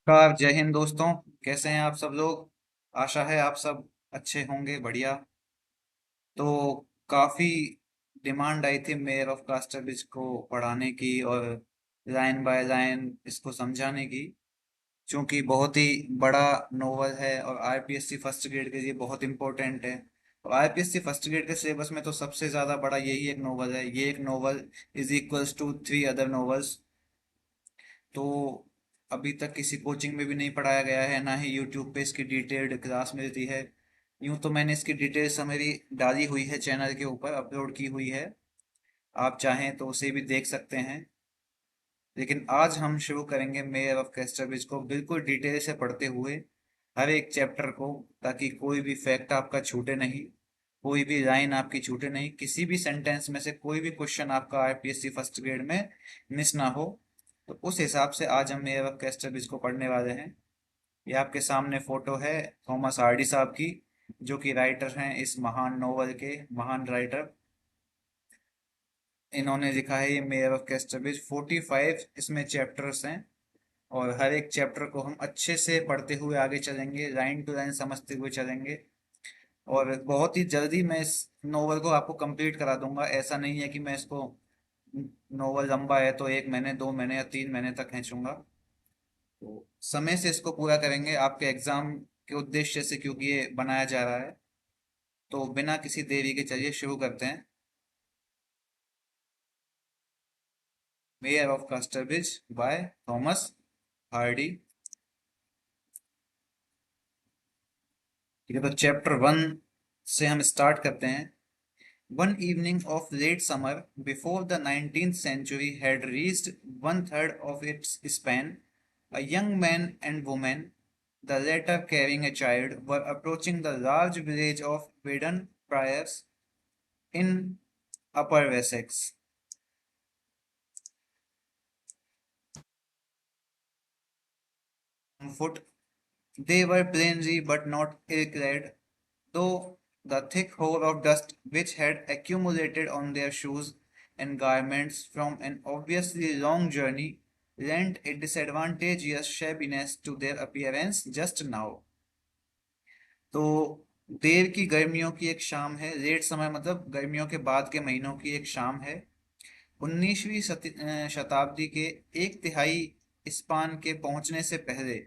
नमस्कार, जय हिंद दोस्तों। कैसे हैं आप सब लोग? आशा है आप सब अच्छे होंगे, बढ़िया। तो काफ़ी डिमांड आई थी मेयर ऑफ कास्टरविच को पढ़ाने की और लाइन बाय लाइन इसको समझाने की, क्योंकि बहुत ही बड़ा नोवेल है और आईपीएससी फर्स्ट ग्रेड के लिए बहुत इंपॉर्टेंट है। और आईपीएससी फर्स्ट ग्रेड के सिलेबस में तो सबसे ज़्यादा बड़ा यही एक नोवेल है। ये एक novel is equals to three other novels. तो अभी तक किसी कोचिंग में भी नहीं पढ़ाया गया है, ना ही यूट्यूब पे इसकी डिटेल्ड क्लास मिलती है। यूं तो मैंने इसकी डिटेल समरी डाली हुई है, चैनल के ऊपर अपलोड की हुई है। आप चाहें तो उसे भी देख सकते हैं। लेकिन आज हम शुरू करेंगे मेयर ऑफ कैस्टरविच को बिल्कुल डिटेल से पढ़ते हुए, हर एक चैप्टर को, ताकि कोई भी फैक्ट आपका छूटे नहीं, कोई भी लाइन आपकी छूटे नहीं, किसी भी सेंटेंस में से कोई भी क्वेश्चन आपका आईपीएससी फर्स्ट ग्रेड में मिस ना हो। तो उस हिसाब से आज हम मेयर ऑफ कैस्टरविच को पढ़ने वाले हैं। ये आपके सामने फोटो है थॉमस हार्डी साहब की, जो कि राइटर हैं इस महान नोवेल के, महान राइटर। इन्होंने लिखा है ये मेयर ऑफ कैस्टरविच। 45 इसमें चैप्टर्स हैं और हर एक चैप्टर को हम अच्छे से पढ़ते हुए आगे चलेंगे, लाइन टू लाइन समझते हुए चलेंगे। और बहुत ही जल्दी मैं इस नोवेल को आपको कंप्लीट करा दूंगा। ऐसा नहीं है कि मैं इसको, नोवेल लंबा है तो 1 महीने 2 महीने या 3 महीने तक खींचूंगा। तो समय से इसको पूरा करेंगे आपके एग्जाम के उद्देश्य से, क्योंकि ये बनाया जा रहा है। तो बिना किसी देरी के चलिए शुरू करते हैं। Mayor of Casterbridge by Thomas Hardy. ठीक है, तो चैप्टर 1 से हम स्टार्ट करते हैं। One evening of late summer, before the 19th century had reached one third of its span, a young man and woman, the latter carrying a child, were approaching the large village of Baden Priors in Upper Wessex. On foot, they were plainly but not ill-clad, though the thick hoar of dust which had accumulated on their shoes and garments from an obviously long journey lent a disadvantageous shabbiness to their appearance just now. तो देर की गर्मियों की एक शाम है, late समय मतलब गर्मियों के बाद के महीनों की एक शाम है। 19वीं शताब्दी के एक तिहाई स्पान के पहुंचने से पहले,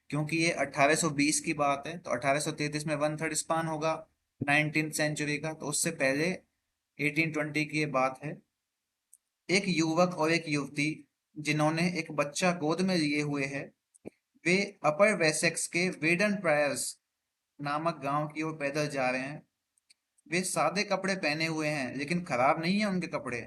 क्योंकि ये 1820 की बात है तो 1833 में वन थर्ड स्पान होगा 19th सेंचुरी का, तो उससे पहले 1820 की ये बात है। एक युवक और एक युवती, जिन्होंने एक बच्चा गोद में लिए हुए है, वे अपर वेसेक्स के वेडन प्रायर्स नामक गांव की ओर पैदल जा रहे हैं। वे सादे कपड़े पहने हुए हैं, लेकिन खराब नहीं है उनके कपड़े।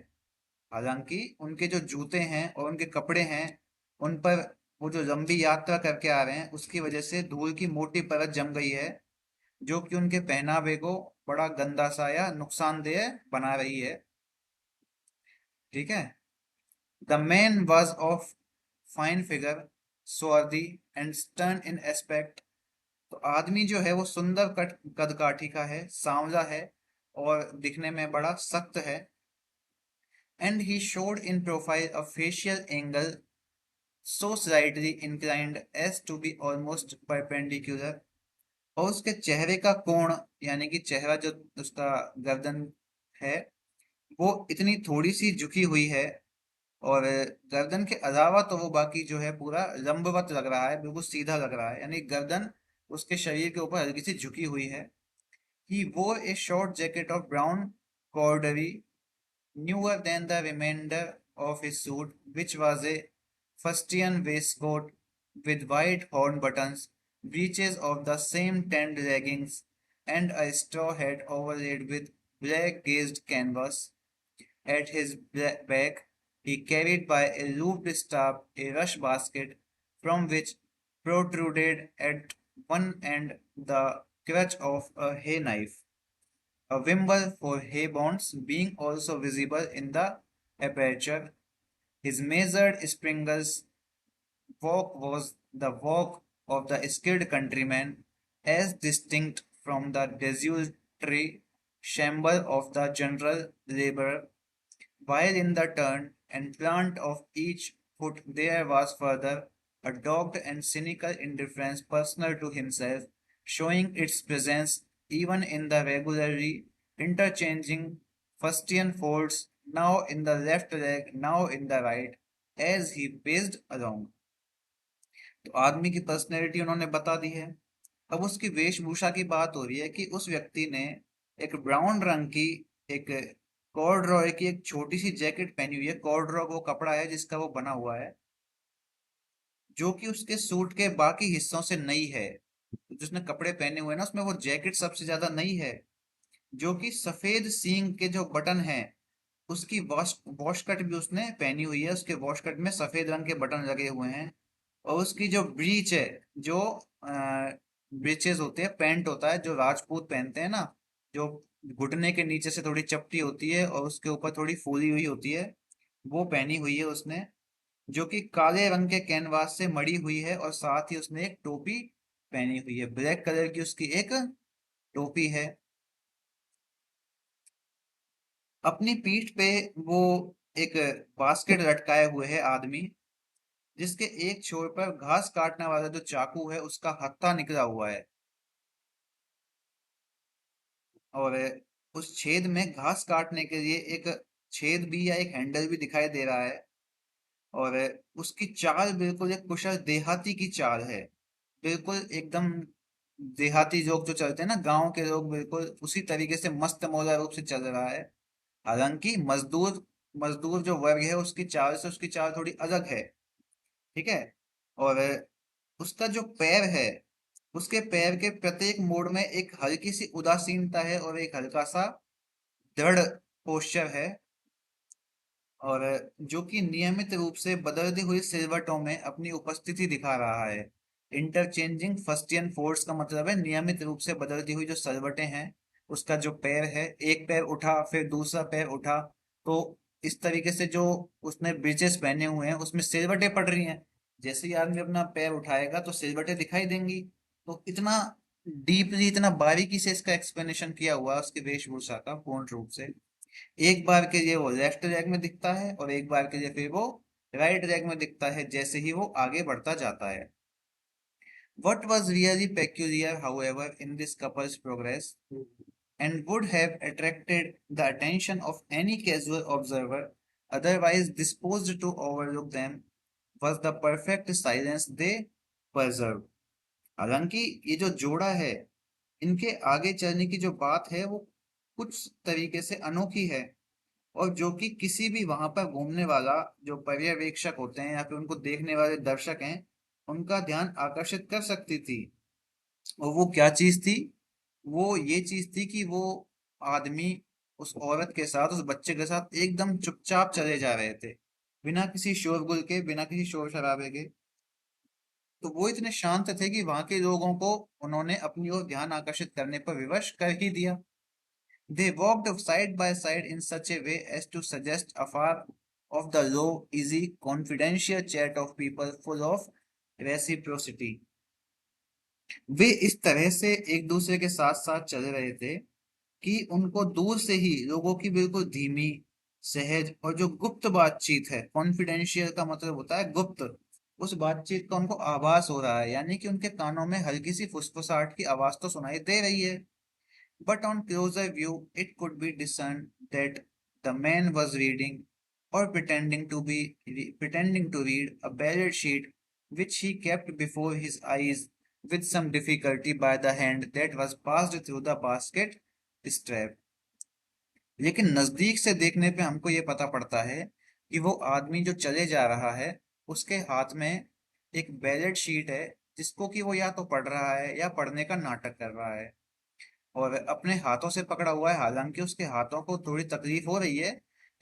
हालांकि उनके जो जूते हैं और उनके कपड़े हैं, उन पर वो जो लंबी यात्रा करके आ रहे हैं उसकी वजह से धूल की मोटी परत जम गई है, जो कि उनके पहनावे को बड़ा गंदा सा या नुकसानदेह बना रही है। ठीक है। The man was of fine figure, swarthy and stern in aspect. तो आदमी जो है वो सुंदर कद काठी का है, सांवला है और दिखने में बड़ा सख्त है। And he showed in profile a facial angle so slightly inclined as to be almost perpendicular। और उसके चेहरे का कोण, यानी कि चेहरा जो उसका गर्दन है, वो इतनी थोड़ी सी झुकी हुई है। और गर्दन के अलावा तो वो बाकी जो है पूरा लंबवत लग रहा है, बिल्कुल सीधा लग रहा है, यानी गर्दन उसके शरीर के ऊपर हल्की सी झुकी हुई है। ही wore a short jacket of brown corduroy, newer than the remainder of his suit, which was a fustian waistcoat with wide horn buttons, breeches of the same tanned leggings, and a straw hat overlaid with black gazed canvas. At his back, he carried by a looped staff a rush basket, from which protruded at one end the crutch of a hay knife, a wimble for hay bonds being also visible in the aperture. His measured springer's walk was the walk of the skilled countryman, as distinct from the desultory shamble of the general labourer, while in the turn and plant of each foot there was further a dogged and cynical indifference personal to himself, showing its presence even in the regularly interchanging fustian folds, now in the left leg, now in the right, as he paced along. तो आदमी की personality उन्होंने बता दी है। अब उसकी वेशभूषा की बात हो रही है कि उस व्यक्ति ने एक ब्राउन रंग की एक कॉर्डरॉय की एक छोटी सी जैकेट पहनी हुई है। कॉर्डरॉय वो कपड़ा है जिसका वो बना हुआ है, जो कि उसके सूट के बाकी हिस्सों से नई है। तो जिसने कपड़े पहने हुए हैं ना, उसमें वो जैकेट सबसे ज्यादा नई है। जो कि सफेद सींग के जो बटन है, उसकी वॉश वॉश कट भी उसने पहनी हुई है। उसके वॉश कट में सफेद रंग के बटन लगे हुए हैं। और उसकी जो ब्रीच है, जो ब्रीचेस होते हैं, पैंट होता है जो राजपूत पहनते हैं ना, जो घुटने के नीचे से थोड़ी चपटी होती है और उसके ऊपर थोड़ी फूली हुई होती है, वो पहनी हुई है उसने, जो कि काले रंग के कैनवास से मड़ी हुई है। और साथ ही उसने एक टोपी पहनी हुई है, ब्लैक कलर की उसकी एक टोपी है। अपनी पीठ पे वो एक बास्केट लटकाए हुए है आदमी, जिसके एक छोर पर घास काटने वाला जो चाकू है उसका हत्था निकला हुआ है। और उस छेद में घास काटने के लिए एक छेद भी या एक हैंडल भी दिखाई दे रहा है। और उसकी चाल बिल्कुल एक कुशल देहाती की चाल है। बिल्कुल एकदम देहाती लोग जो चलते हैं ना, गांव के लोग, बिल्कुल उसी तरीके से मस्त मौला रूप से चल रहा है। हालांकि मजदूर मजदूर जो वर्ग है उसकी चाल से उसकी चाल थोड़ी अलग है। ठीक है। और उसका जो पैर है, उसके पैर के प्रत्येक मोड़ में एक हल्की सी उदासीनता है और एक हल्का सा दृढ़ पोस्चर है। और जो कि नियमित रूप से बदलती हुई सिलवटों में अपनी उपस्थिति दिखा रहा है। इंटरचेंजिंग फस्टियन फोर्स का मतलब है नियमित रूप से बदलती हुई जो सलवटें हैं। उसका जो पैर है, एक पैर उठा फिर दूसरा पैर उठा, तो इस तरीके से जो उसने ब्रीचेस पहने हुए हैं उसमें सिलवटें पड़ रही हैं। जैसे ही आदमी अपना पैर उठाएगा तो सिलवटें दिखाई देंगी। तो इतना डीपली, इतना बारीकी से इसका एक्सप्लेनेशन किया हुआ है उसकी वेशभूषा का, पूर्ण रूप से। एक बार के लिए वो लेफ्ट लेग में दिखता है और एक बार के लिए फिर वो राइट लेग में दिखता है, जैसे ही वो आगे बढ़ता जाता है। What was really peculiar, however, in this couple's progress, and would have attracted the attention of any casual observer otherwise disposed to overlook them, was the perfect silence they preserved. हालांकि ये जो जोड़ा है, इनके आगे चलने की जो बात है वो कुछ तरीके से अनोखी है। और जो कि किसी भी वहां पर घूमने वाला जो पर्यवेक्षक होते हैं या फिर उनको देखने वाले दर्शक हैं, उनका ध्यान आकर्षित कर सकती थी। और वो क्या चीज थी? वो ये चीज थी कि वो आदमी उस औरत के साथ, उस बच्चे के साथ एकदम चुपचाप चले जा रहे थे, बिना किसी शोरगुल के, बिना किसी शोर शराबे के। तो वो इतने शांत थे कि वहां के लोगों को उन्होंने अपनी ओर ध्यान आकर्षित करने पर विवश कर ही दिया। They walked side by side in such a way as to suggest afar of the low, easy, confidential chat of people full of reciprocity. वे इस तरह से एक दूसरे के साथ साथ चल रहे थे कि उनको दूर से ही लोगों की बिल्कुल धीमी, सहज और जो गुप्त बातचीत है, कॉन्फिडेंशियल का मतलब होता है गुप्त, उस बातचीत का उनको आभास हो रहा है। यानी कि उनके कानों में हल्की सी फुसफुसाहट की आवाज तो सुनाई दे रही है। But on closer view, it could be discerned that the man was reading or pretending to read a ballad sheet which he kept before his eyes with some difficulty by the hand that was passed through the basket strap. लेकिन नजदीक से देखने पे हमको ये पता पड़ता है कि वो आदमी जो चले जा रहा है, उसके हाथ में एक बैलेट शीट है, जिसको कि वो या तो पढ़ रहा है या पढ़ने का नाटक कर रहा है। और अपने हाथों से पकड़ा हुआ है। हालांकि उसके हाथों को थोड़ी तकलीफ हो रही है,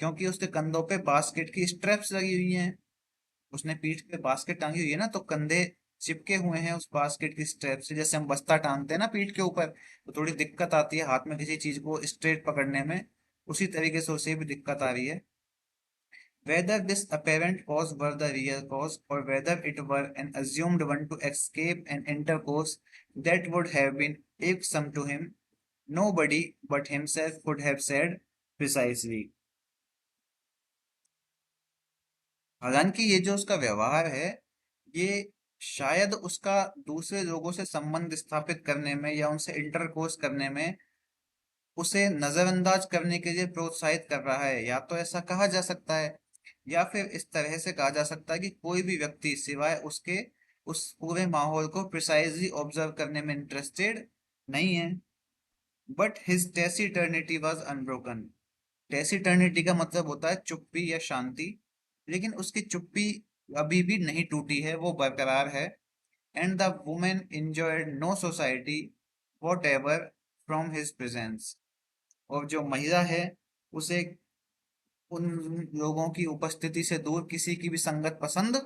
क्योंकि उसके कंधों पे बास्केट की स्ट्रेप्स लगी हुई हैं। उसने पीठ पे बास्केट टांगी हुई है ना, तो कंधे चिपके हुए हैं उस बास्केट की स्ट्रेप से। जैसे हम बस्ता टांगते हैं ना पीठ के ऊपर, तो थोड़ी दिक्कत आती है हाथ में किसी चीज को स्ट्रेट पकड़ने में, उसी तरीके से उसे भी दिक्कत आ रही है। Whether this apparent cause were the real cause, or whether it were an assumed one to escape an intercourse that would have been irksome to him, nobody but himself could have said precisely. हालांकि ये जो उसका व्यवहार है, ये शायद उसका दूसरे लोगों से संबंध स्थापित करने में या उनसे इंटरकोर्स करने में उसे नजरअंदाज करने के लिए प्रोत्साहित कर रहा है, या तो ऐसा कहा जा सकता है। या फिर इस तरह से कहा जा सकता है कि कोई भी व्यक्ति सिवाय उसके उस पूरे माहौल को प्रिसाइजली ऑब्जर्व करने में इंटरेस्टेड नहीं है। But his taciturnity was unbroken. Taciturnity का मतलब होता है चुप्पी या शांति, लेकिन उसकी चुप्पी अभी भी नहीं टूटी है, वो बरकरार है। And the women enjoyed no society what ever from his presence. और जो महिला है उसे उन लोगों की उपस्थिति से दूर किसी की भी संगत पसंद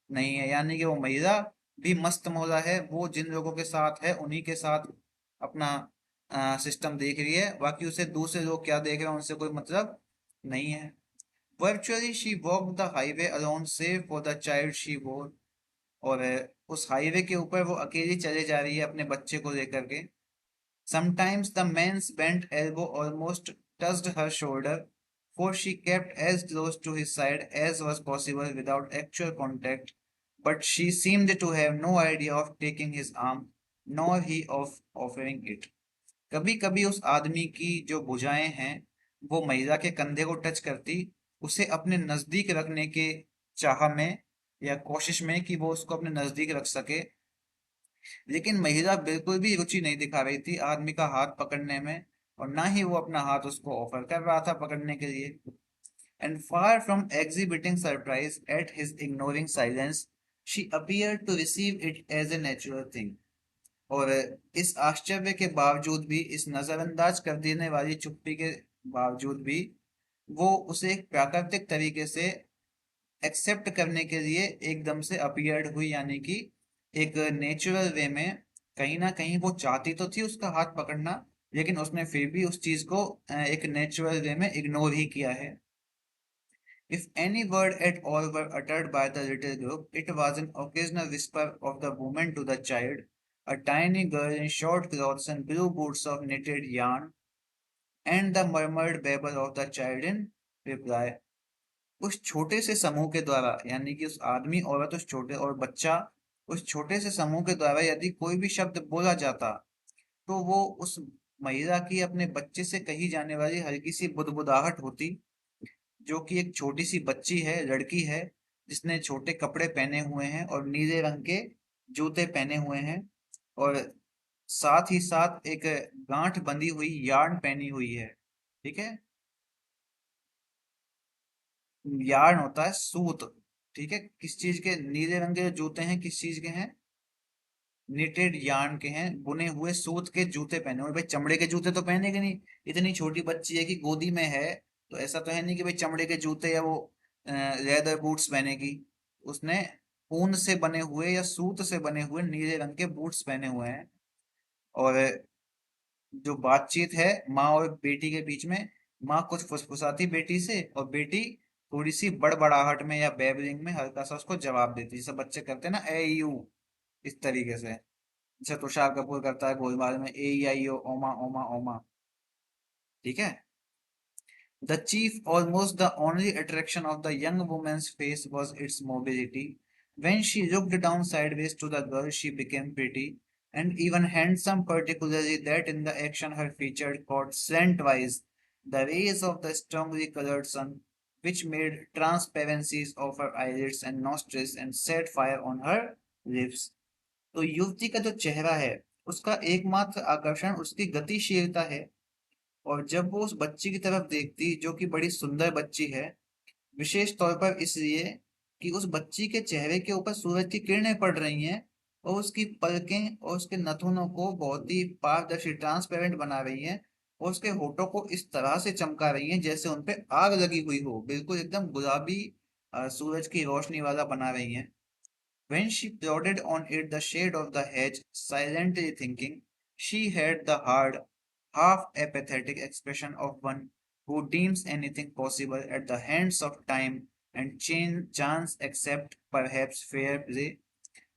नहीं है, यानी कि वो महिला भी मस्त मौला है, वो जिन लोगों के साथ है उन्हीं के साथ अपना सिस्टम देख रही है, बाकी उसे दूसरे लोग क्या देख रहे हैं उनसे कोई मतलब नहीं है। Virtually she walk the highway alone save for the child she bore. और उस हाईवे के ऊपर वो अकेली चले जा रही है अपने बच्चे को लेकर के। Sometimes the man's bent elbow almost touched her shoulder, for she kept as close to his side as was possible without actual contact, but she seemed to have no idea of taking his arm, nor he of offering it. कभी कभी उस आदमी की जो भुजाएं हैं वो महिला के कंधे को टच करती, उसे अपने नजदीक रखने के चाह में या कोशिश में कि वो उसको अपने नजदीक रख सके, लेकिन महिला बिल्कुल भी रुचि नहीं दिखा रही थी आदमी का हाथ पकड़ने में, और ना ही वो अपना हाथ उसको ऑफर कर रहा था पकड़ने के लिए। And far from exhibiting surprise at his ignoring silence, she appeared to receive it as a natural thing. और इस आश्चर्य के बावजूद भी, इस नजरअंदाज कर देने वाली चुप्पी के बावजूद भी, वो उसे एक प्राकृतिक तरीके से एक्सेप्ट करने के लिए एकदम से अपीयर्ड हुई, यानी कि एक नेचुरल वे में। कहीं ना कहीं वो चाहती तो थी उसका हाथ पकड़ना, लेकिन उसने फिर भी उस चीज को एक नेचुरल वे में इग्नोर ही किया है। If any word at all were uttered by the little group, it was an occasional whisper of the woman to the child, a tiny girl in short clothes and blue boots of knitted yarn, and the murmured babble of the child in reply. उस छोटे से समूह के द्वारा, यानी कि उस आदमी, औरत, उस छोटे और बच्चा, उस छोटे से समूह के द्वारा यदि कोई भी शब्द बोला जाता, तो वो उस महिला की अपने बच्चे से कही जाने वाली हल्की सी बुदबुदाहट होती, जो कि एक छोटी सी बच्ची है, लड़की है, जिसने छोटे कपड़े पहने हुए हैं और नीले रंग के जूते पहने हुए हैं, और साथ ही साथ एक गांठ बंधी हुई यार्न पहनी हुई है। ठीक है। यार्न होता है सूत। ठीक है, किस चीज के नीले रंग के जो जूते हैं किस चीज के हैं? निटेड यार्न के हैं, बुने हुए सूत के जूते पहने हुए। भाई चमड़े के जूते तो पहनेगे नहीं, इतनी छोटी बच्ची है कि गोदी में है, तो ऐसा तो है नहीं कि भाई चमड़े के जूते या वो लेदर बूट्स पहनेगी। उसने ऊन से बने हुए या सूत से बने हुए नीले रंग के बूट्स पहने हुए हैं। और जो बातचीत है माँ और बेटी के बीच में, माँ कुछ फुसफुसाती बेटी से, और बेटी थोड़ी सी बड़बड़ाहट में या बेबलिंग में हल्का सा उसको जवाब देती, जैसे बच्चे करते हैं ना, ए यू, इस तरीके से। जैसे तुषार कपूर करता है गोलमाल में, ए आई ओ ओमा ओमा ओमा। ठीक है। The chief, almost the only attraction of the young woman's face was its mobility. When she looked down sideways to the girl, she became pretty and even handsome, particularly that in the action her features caught slantwise the rays of the strongly colored sun, which made transparencies of her eyelids and nostrils and set fire on her lips. तो युवती का जो चेहरा है उसका एकमात्र आकर्षण उसकी गतिशीलता है, और जब वो उस बच्ची की तरफ देखती जो कि बड़ी सुंदर बच्ची है, विशेष तौर पर इसलिए कि उस बच्ची के चेहरे के ऊपर सूरज की किरणें पड़ रही हैं और उसकी पलकें और उसके नथुनों को बहुत ही पारदर्शी ट्रांसपेरेंट बना रही हैं, और उसके होठों को इस तरह से चमका रही हैं जैसे उन पे आग लगी हुई हो, बिल्कुल एकदम गुलाबी सूरज की रोशनी वाला बना रही हैं। When she plodded on it the shade of the hedge, silently thinking, she had the hard, half apathetic expression of one who deems anything possible at the hands of time and chance except perhaps fair play.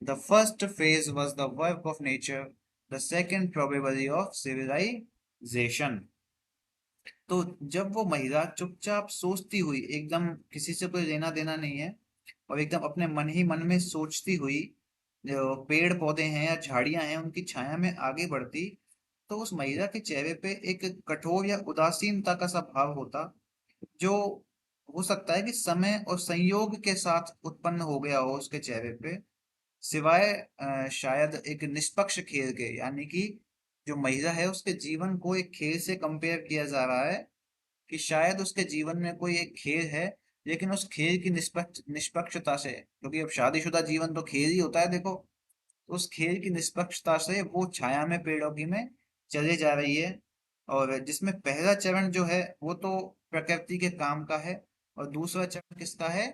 The first phase was the work of nature, the second probably of civilization. तो जब वो महिला चुपचाप सोचती हुई, एकदम किसी से कोई लेना देना नहीं है, और एकदम अपने मन ही मन में सोचती हुई जो पेड़ पौधे हैं या झाड़ियां हैं उनकी छाया में आगे बढ़ती, तो उस महिला के चेहरे पे एक कठोर या उदासीनता का सा भाव होता, जो हो सकता है कि समय और संयोग के साथ उत्पन्न हो गया हो उसके चेहरे पे, सिवाय शायद एक निष्पक्ष खेल के, यानी कि जो महिला है उसके जीवन को एक खेल से कंपेयर किया जा रहा है, कि शायद उसके जीवन में कोई एक खेल है, लेकिन उस खेल की निष्पक्षता से, क्योंकि अब शादीशुदा जीवन तो खेल ही होता है देखो, तो उस खेल की निष्पक्षता से वो छाया में पेड़ों की में चले जा रही है। और जिसमें पहला चरण जो है वो तो प्रकृति के काम का है, और दूसरा चरण किसका है?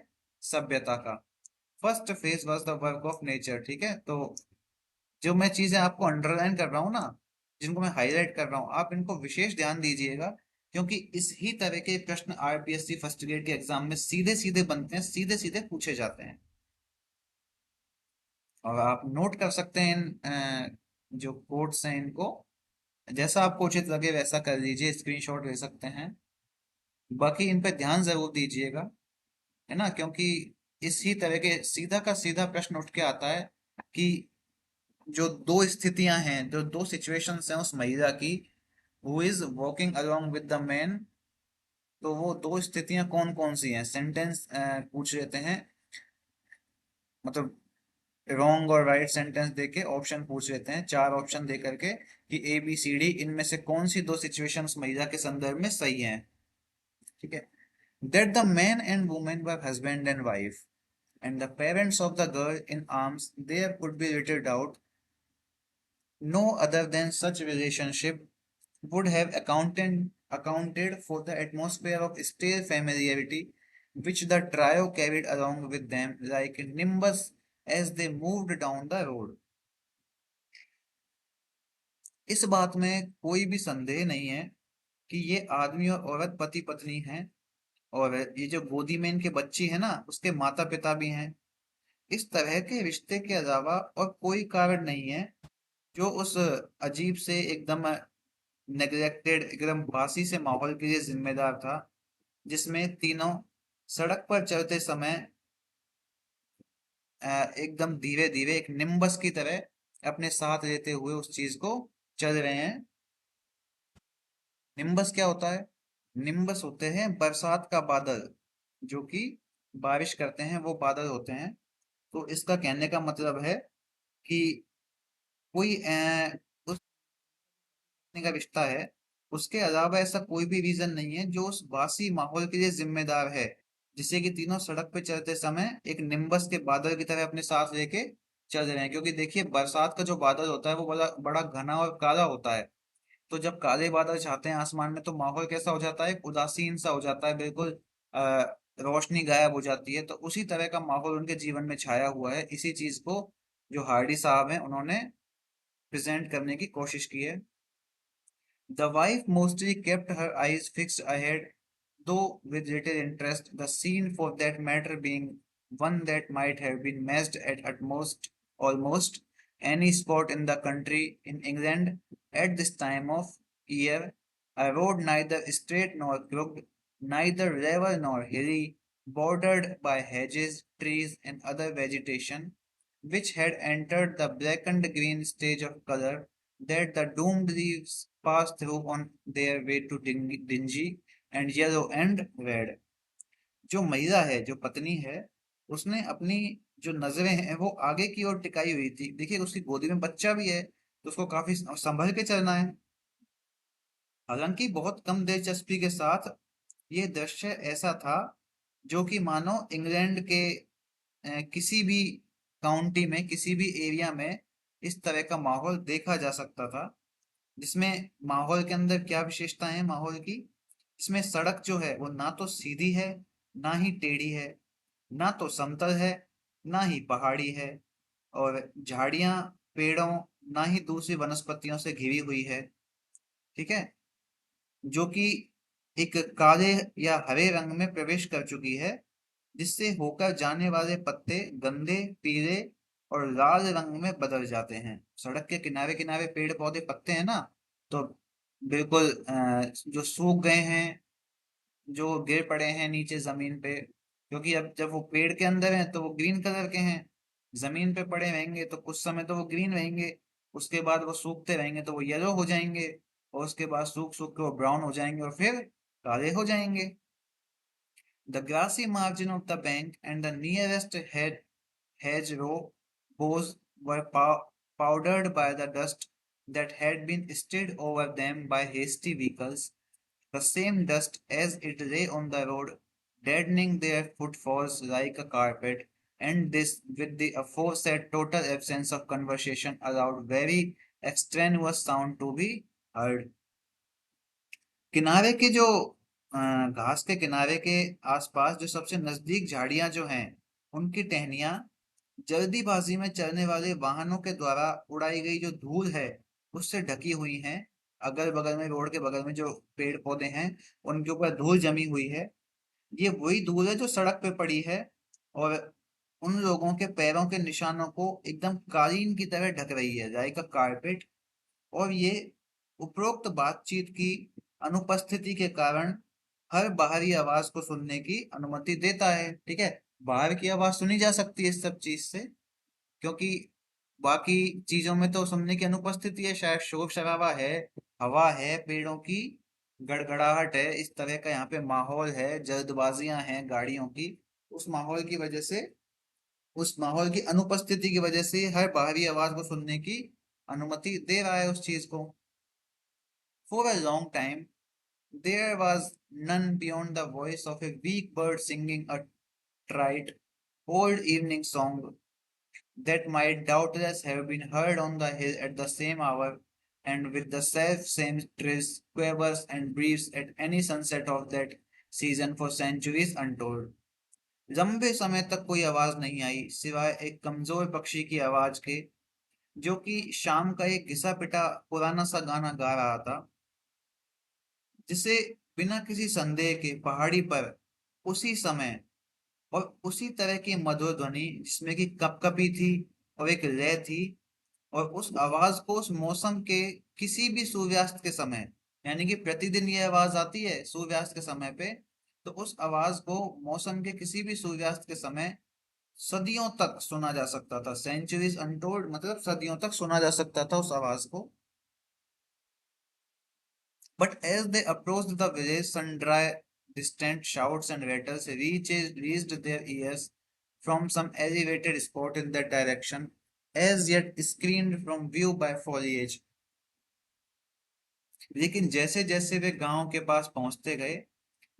सभ्यता का। First phase was the work of nature. ठीक है, तो जो मैं चीजें आपको अंडरलाइन कर रहा हूँ ना, जिनको मैं हाईलाइट कर रहा हूँ, आप इनको विशेष ध्यान दीजिएगा, क्योंकि इस ही तरह के प्रश्न आरपीएससी फर्स्ट ग्रेड के एग्जाम में सीधे सीधे बनते हैं, सीधे सीधे पूछे जाते हैं। और आप नोट कर सकते हैं इन जो कोड्स हैं इनको, जैसा आपको उचित लगे वैसा कर लीजिए, स्क्रीनशॉट ले सकते हैं। बाकी इन पे ध्यान जरूर दीजिएगा, है ना, क्योंकि इसी तरह के सीधा का सीधा प्रश्न उठ के आता है कि जो दो स्थितियां हैं, जो दो सिचुएशंस हैं उस महिला की, who is walking along with the man, तो वो दो स्थितियां कौन कौन सी हैं, सेंटेंस पूछ लेते हैं, मतलब रॉन्ग और राइट सेंटेंस देके ऑप्शन पूछ लेते हैं, चार ऑप्शन दे करके, कि ए बी सी डी इनमें से कौन सी दो सिचुएशन उस महिला के संदर्भ में सही हैं। ठीक है, that the man and women were husband and wife and the parents of the girl in arms, there could be little doubt no other than such relationship would have accounted for the atmosphere of stale familiarity which the trio carried along with them like a nimbus as they moved down the road. इस बात में कोई भी संदेह नहीं है कि ये आदमी और औरत पति पत्नी हैं, और ये जो गोदी में इनके बच्ची है ना उसके माता पिता भी हैं। इस तरह के रिश्ते के अलावा और कोई कारण नहीं है जो उस अजीब से एकदम नेग्लेक्टेड, एकदम बासी से माहौल के लिए जिम्मेदार था, जिसमें तीनों सड़क पर चलते समय एकदम धीरे धीरे एक निम्बस की तरह अपने साथ लेते हुए उस चीज को चल रहे हैं। निम्बस क्या होता है? निम्बस होते हैं बरसात का बादल, जो कि बारिश करते हैं, वो बादल होते हैं। तो इसका कहने का मतलब है कि कोई उस का रिश्ता है, उसके अलावा ऐसा कोई भी रीजन नहीं है जो उस बासी माहौल के लिए जिम्मेदार है, जिससे कि तीनों सड़क पे चलते समय एक निम्बस के बादल की तरह अपने साथ लेके चल रहे हैं। क्योंकि देखिए बरसात का जो बादल होता है वो बड़ा बड़ा घना और काला होता है, तो जब काले बादल छाते हैं आसमान में तो माहौल कैसा हो जाता है? उदासीन सा हो जाता है, बिल्कुल रोशनी गायब हो जाती है। तो उसी तरह का माहौल उनके जीवन में छाया हुआ है। इसी चीज को जो हार्डी साहब हैं उन्होंने प्रेजेंट करने की कोशिश की है। The wife mostly kept her eyes fixed ahead, though with little interest, the scene for that matter being one that might have been matched at most almost any spot in the country in England at this time of year, a road neither straight nor crooked, neither level nor hilly, bordered by hedges, trees, and other vegetation, which had entered the blackened green stage of color that the doomed leaves pass through on their way to dingy and yellow and red. जो महिला है, जो पत्नी है, उसने अपनी जो नजरें हैं वो आगे की ओर टिकाई हुई थी। देखिए उसकी गोदी में बच्चा भी है, तो उसको काफी संभल के चलना है। हालांकि बहुत कम दिलचस्पी के साथ ये दृश्य ऐसा था जो कि मानो इंग्लैंड के किसी भी काउंटी में, किसी भी एरिया में इस तरह का माहौल देखा जा सकता था। जिसमें माहौल के अंदर क्या विशेषताएं हैं माहौल की? इसमें सड़क जो है वो ना तो सीधी है, ना ही टेढ़ी है, ना तो समतल है, ना ही पहाड़ी है, और झाड़ियां, पेड़ों, ना ही दूसरी वनस्पतियों से घिरी हुई है। ठीक है, जो कि एक काले या हरे रंग में प्रवेश कर चुकी है, जिससे होकर जाने वाले पत्ते गंदे, पीले और लाल रंग में बदल जाते हैं। सड़क के किनारे किनारे पेड़ पौधे पत्ते हैं ना, तो बिल्कुल जो सूख गए हैं, जो गिर पड़े हैं नीचे जमीन पे, क्योंकि अब जब वो पेड़ के अंदर हैं तो वो ग्रीन कलर के हैं, जमीन पे पड़े रहेंगे तो कुछ समय तो वो ग्रीन रहेंगे, उसके बाद वो सूखते रहेंगे तो वो येलो हो जाएंगे, और उसके बाद सूख सूख के वो ब्राउन हो जाएंगे और फिर काले हो जाएंगे। The grassy margin of the bank and the nearest hedgerow boughs were powdered by the dust that had been stirred over them by hasty vehicles, the same dust as it lay on the road, deadening their footfalls like a carpet, and this with the aforesaid total absence of conversation allowed very extraneous sound to be heard. किनारे के जो घास के किनारे के आसपास जो सबसे नजदीक झाड़ियां जो हैं, उनकी टहनियां जल्दीबाजी में चलने वाले वाहनों के द्वारा उड़ाई गई जो धूल है उससे ढकी हुई हैं। अगल बगल में, रोड के बगल में जो पेड़ पौधे हैं उनके ऊपर धूल जमी हुई है। ये वही धूल है जो सड़क पे पड़ी है और उन लोगों के पैरों के निशानों को एकदम कालीन की तरह ढक रही है, लाइक अ कारपेट। और ये उपरोक्त बातचीत की अनुपस्थिति के कारण हर बाहरी आवाज को सुनने की अनुमति देता है। ठीक है, बाहर की आवाज सुनी जा सकती है इस सब चीज से, क्योंकि बाकी चीजों में तो सुनने की अनुपस्थिति है, शायद शोर शराबा है, हवा है, पेड़ों की गड़गड़ाहट है, इस तरह का यहाँ पे माहौल है, जल्दबाजियां हैं गाड़ियों की। उस माहौल की वजह से, उस माहौल की अनुपस्थिति की वजह से हर बाहरी आवाज को सुनने की अनुमति दे रहा है उस चीज को। For a long time there was none beyond the voice of a weak bird singing a trite old evening song that might doubtless have been heard on the hill at the same hour, and with the self same trills, quavers, and breathes at any sunset of that season for centuries untold. लंबे समय तक कोई आवाज नहीं आई सिवाय एक कमजोर पक्षी की आवाज के, जो कि शाम का एक घिसा पिटा पुराना सा गाना गा रहा था, जिसे बिना किसी संदेह के पहाड़ी पर उसी समय और उसी तरह की मधुर ध्वनि, जिसमें कि कपकपी थी और एक लय थी, और उस आवाज को उस मौसम के किसी भी सूर्यास्त के समय, यानी कि प्रतिदिन ये आवाज आती है सूर्यास्त के समय पे, तो उस आवाज को मौसम के किसी भी सूर्यास्त के समय सदियों तक सुना जा सकता था। सेंचुरीज अनटोल्ड मतलब सदियों तक सुना जा सकता था उस आवाज को। But as they approached the village, sundry distant shouts and rattles reached their ears from some elevated spot in that direction, as yet screened from view by foliage. लेकिन जैसे जैसे वे गांव के पास पहुंचते गए,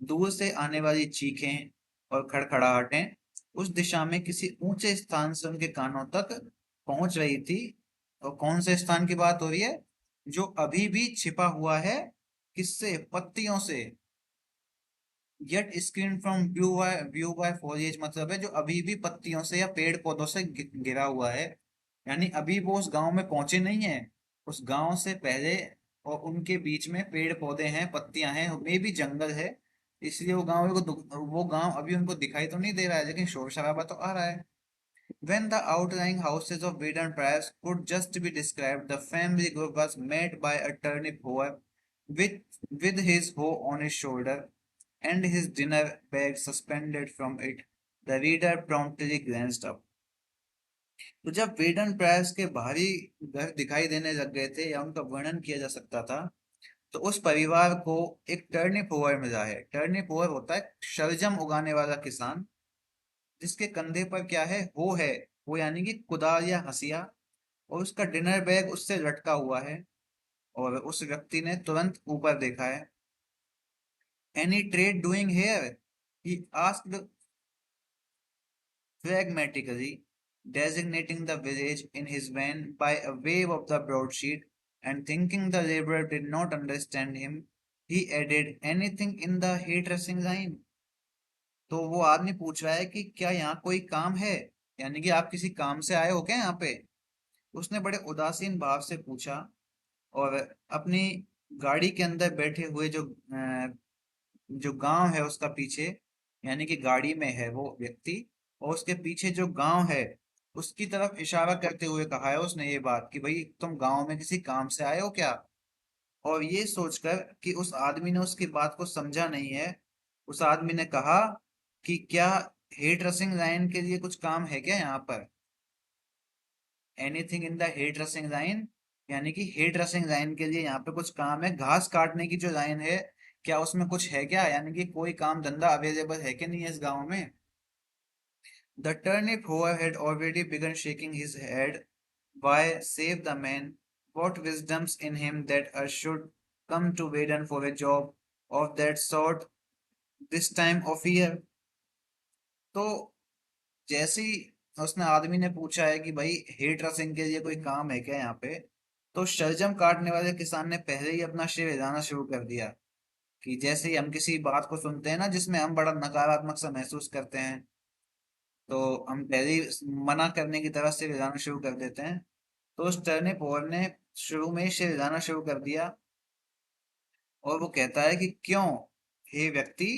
दूर से आने वाली चीखें और खड़खड़ाहटें उस दिशा में किसी ऊंचे स्थान से उनके कानों तक पहुंच रही थी। और कौन से स्थान की बात हो रही है? जो अभी भी छिपा हुआ है, किससे? पत्तियों से। Yet screen from view bye foliage मतलब है जो अभी भी पत्तियों से या पेड़ पौधों से घिरा हुआ है। यानी अभी वो उस गांव में पहुंचे नहीं है, उस गांव से पहले, और उनके बीच में पेड़ पौधे हैं, पत्तियां हैं, मे भी जंगल है, इसलिए वो गांव अभी उनको दिखाई तो नहीं दे रहा है, लेकिन शोर शराबा तो आ रहा है। When the outlying houses of Vedan Priors could just be described, the family group was met by a turnip hoer with, with his hoe on his shoulder and his dinner bag suspended from it. The reader promptly glanced up. तो जब Whedon priors के बाहरी घर दिखाई देने लग गए थे या उनका वर्णन किया जा सकता था, तो उस परिवार को एक टर्निप होवर मिला है। टर्निप होवर होता है शलजम उगाने वाला किसान, जिसके कंधे पर क्या है? हो है, वो यानी कि कुदाल या हंसिया, और उसका डिनर बैग उससे लटका हुआ है। और उस व्यक्ति ने तुरंत ऊपर देखा है। Any trade doing here, he asked phlegmatically, designating the village in his van by a wave of the broadsheet, and thinking the laborer did not understand him, he added, anything in the hairdressing line? तो वो आदमी पूछ रहा है कि क्या यहाँ कोई काम है, यानी कि आप किसी काम से आए हो क्या यहाँ पे? उसने बड़े उदासीन भाव से पूछा, और अपनी गाड़ी के अंदर बैठे हुए जो गांव है उसका पीछे, यानी कि गाड़ी में है वो व्यक्ति, और उसके पीछे जो गांव है उसकी तरफ इशारा करते हुए कहा है उसने ये बात कि भाई तुम गांव में किसी काम से आए हो क्या? और ये सोचकर कि उस आदमी ने उसकी बात को समझा नहीं है, उस आदमी ने कहा कि क्या हेयर ड्रेसिंग लाइन के लिए कुछ काम है क्या यहाँ पर? Anything in the hate रसिंग line, यानी कि हेट रसिंग लाइन के लिए यहाँ पे कुछ काम है। घास काटने की जो लाइन है, क्या उसमें कुछ है क्या, यानी कि कोई काम धंधा अवेलेबल है कि नहीं है इस गांव में। The turnip who had already begun shaking his head. Why save the man? What wisdom's in him that I should come to Vedan for a job of that sort this time of year? तो जैसे ही उसने आदमी ने पूछा है कि भाई hate रसिंग के लिए कोई काम है क्या यहाँ पे, तो शलजम काटने वाले किसान ने पहले ही अपना शेर हिलाना शुरू कर दिया। कि जैसे ही हम किसी बात को सुनते हैं ना जिसमें हम बड़ा नकारात्मक सा महसूस करते हैं, तो हम पहले ही मना करने की तरफ से हिलाना शुरू कर देते हैं। तो उस टर्निप ओवर ने शुरू में ही शेर हिलाना शुरू कर दिया, और वो कहता है कि क्यों हे व्यक्ति,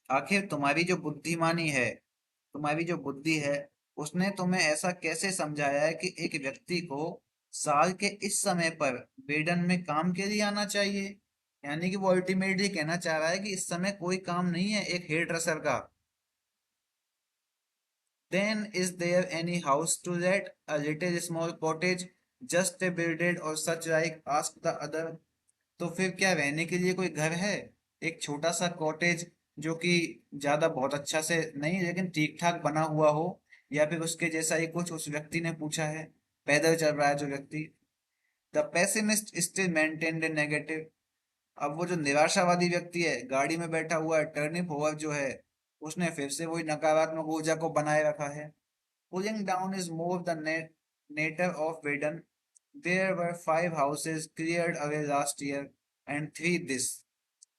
आखिर तुम्हारी जो बुद्धिमानी है, तुम्हारी जो बुद्धि है, उसने तुम्हें ऐसा कैसे समझाया है कि एक व्यक्ति को साल के इस समय पर वेडन में काम के लिए आना चाहिए। यानी कि वो अल्टीमेटली कहना चाह रहा है कि इस समय कोई काम नहीं है एक हेयर ड्रेसर का। Then is there any house to let? A little small cottage, just a builded or such like? Asked the other. तो फिर क्या रहने के लिए कोई घर है? एक छोटा सा कॉटेज, जो कि ज्यादा बहुत अच्छा से नहीं लेकिन ठीक ठाक बना हुआ हो, या फिर उसके जैसा ही कुछ, उस व्यक्ति ने पूछा है। पैदल चल रहा है जो व्यक्ति। The pessimist still maintained negative. अब वो जो निराशावादी व्यक्ति है गाड़ी में बैठा हुआ है, टर्निप होवर जो है, उसने फिर से वही नकारात्मक ऊर्जा को बनाए रखा है। Pulling down is more the nature of Vedon. There were 5 houses cleared away last year, and 3 this,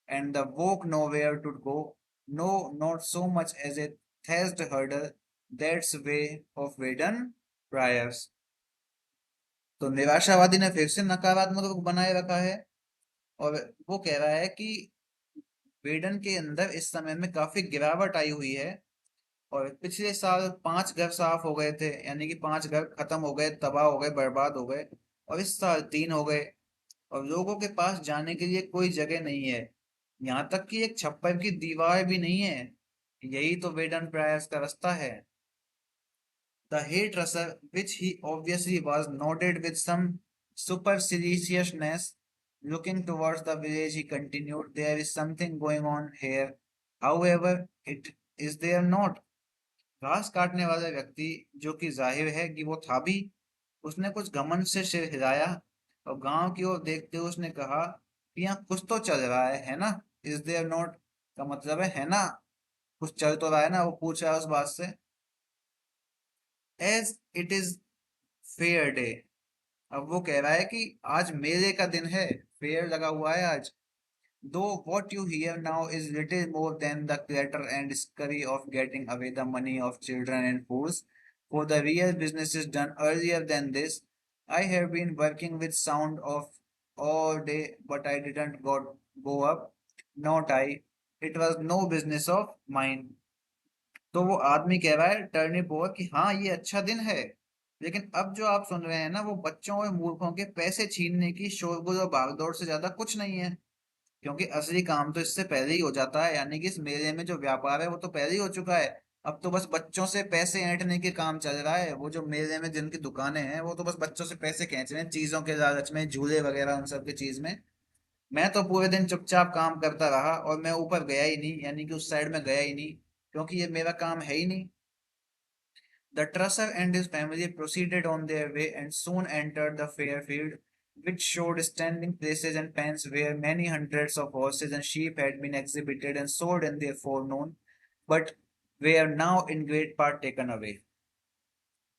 and the walk nowhere to go. No, not so much as a thatched hurdle. That's way of Vedon priors. तो निराशावादी ने फिर से नकारात्मक रूप बनाए रखा है, और वो कह रहा है कि वेडन के अंदर इस समय में काफी गिरावट आई हुई है। और पिछले साल 5 घर साफ हो गए थे, यानी कि 5 घर खत्म हो गए, तबाह हो गए, बर्बाद हो गए। और इस साल 3 हो गए, और लोगों के पास जाने के लिए कोई जगह नहीं है। यहाँ तक कि एक छप्पर की दीवार भी नहीं है। यही तो वेडन प्रायर्स का रास्ता है। The hairdresser, which he obviously was, nodded with some superciliousness. Looking towards the village, he continued, there is something going on here. However, it is there not? घास काटने वाला व्यक्ति, जो कि जाहिर है कि वो था भी, उसने कुछ घमंड से सिर हिलाया, और गांव की ओर देखते हुए उसने कहा कि यहाँ कुछ तो चल रहा है ना। इज देयर नॉट का मतलब है ना, कुछ चल तो रहा है ना, वो पूछ रहा है उस बात से। As it is fair day. अब वो कह रहा है कि आज मेले का दिन है, फेयर लगा हुआ है आज। Though what you hear now is little more than the clatter and scurry of getting away the money of children and fools, for the real business is done earlier than this. I have been working with sound of all day, but I didn't go up. Not I. It was no business of mine. तो वो आदमी कह रहा है turnip over कि हाँ ये अच्छा दिन है, लेकिन अब जो आप सुन रहे हैं ना वो बच्चों और मूर्खों के पैसे छीनने की शोरगुल और भागदौड़ से ज्यादा कुछ नहीं है। क्योंकि असली काम तो इससे पहले ही हो जाता है, यानी कि इस मेले में जो व्यापार है वो तो पहले ही हो चुका है। अब तो बस बच्चों से पैसे ऐंठने के काम चल रहा है। वो जो मेले में जिनकी दुकानें हैं वो तो बस बच्चों से पैसे खींच रहे हैं, चीजों के लालच में, झूले वगैरह उन सब की चीज में। मैं तो पूरे दिन चुपचाप काम करता रहा, और मैं ऊपर गया ही नहीं, यानी कि उस साइड में गया ही नहीं, क्योंकि ये मेरा काम है ही नहीं। The trusser and his family proceeded on their way and soon entered the fair field, which showed standing places and pens where many hundreds of horses and sheep had been exhibited and sold in the forenoon, but were now in great part taken away.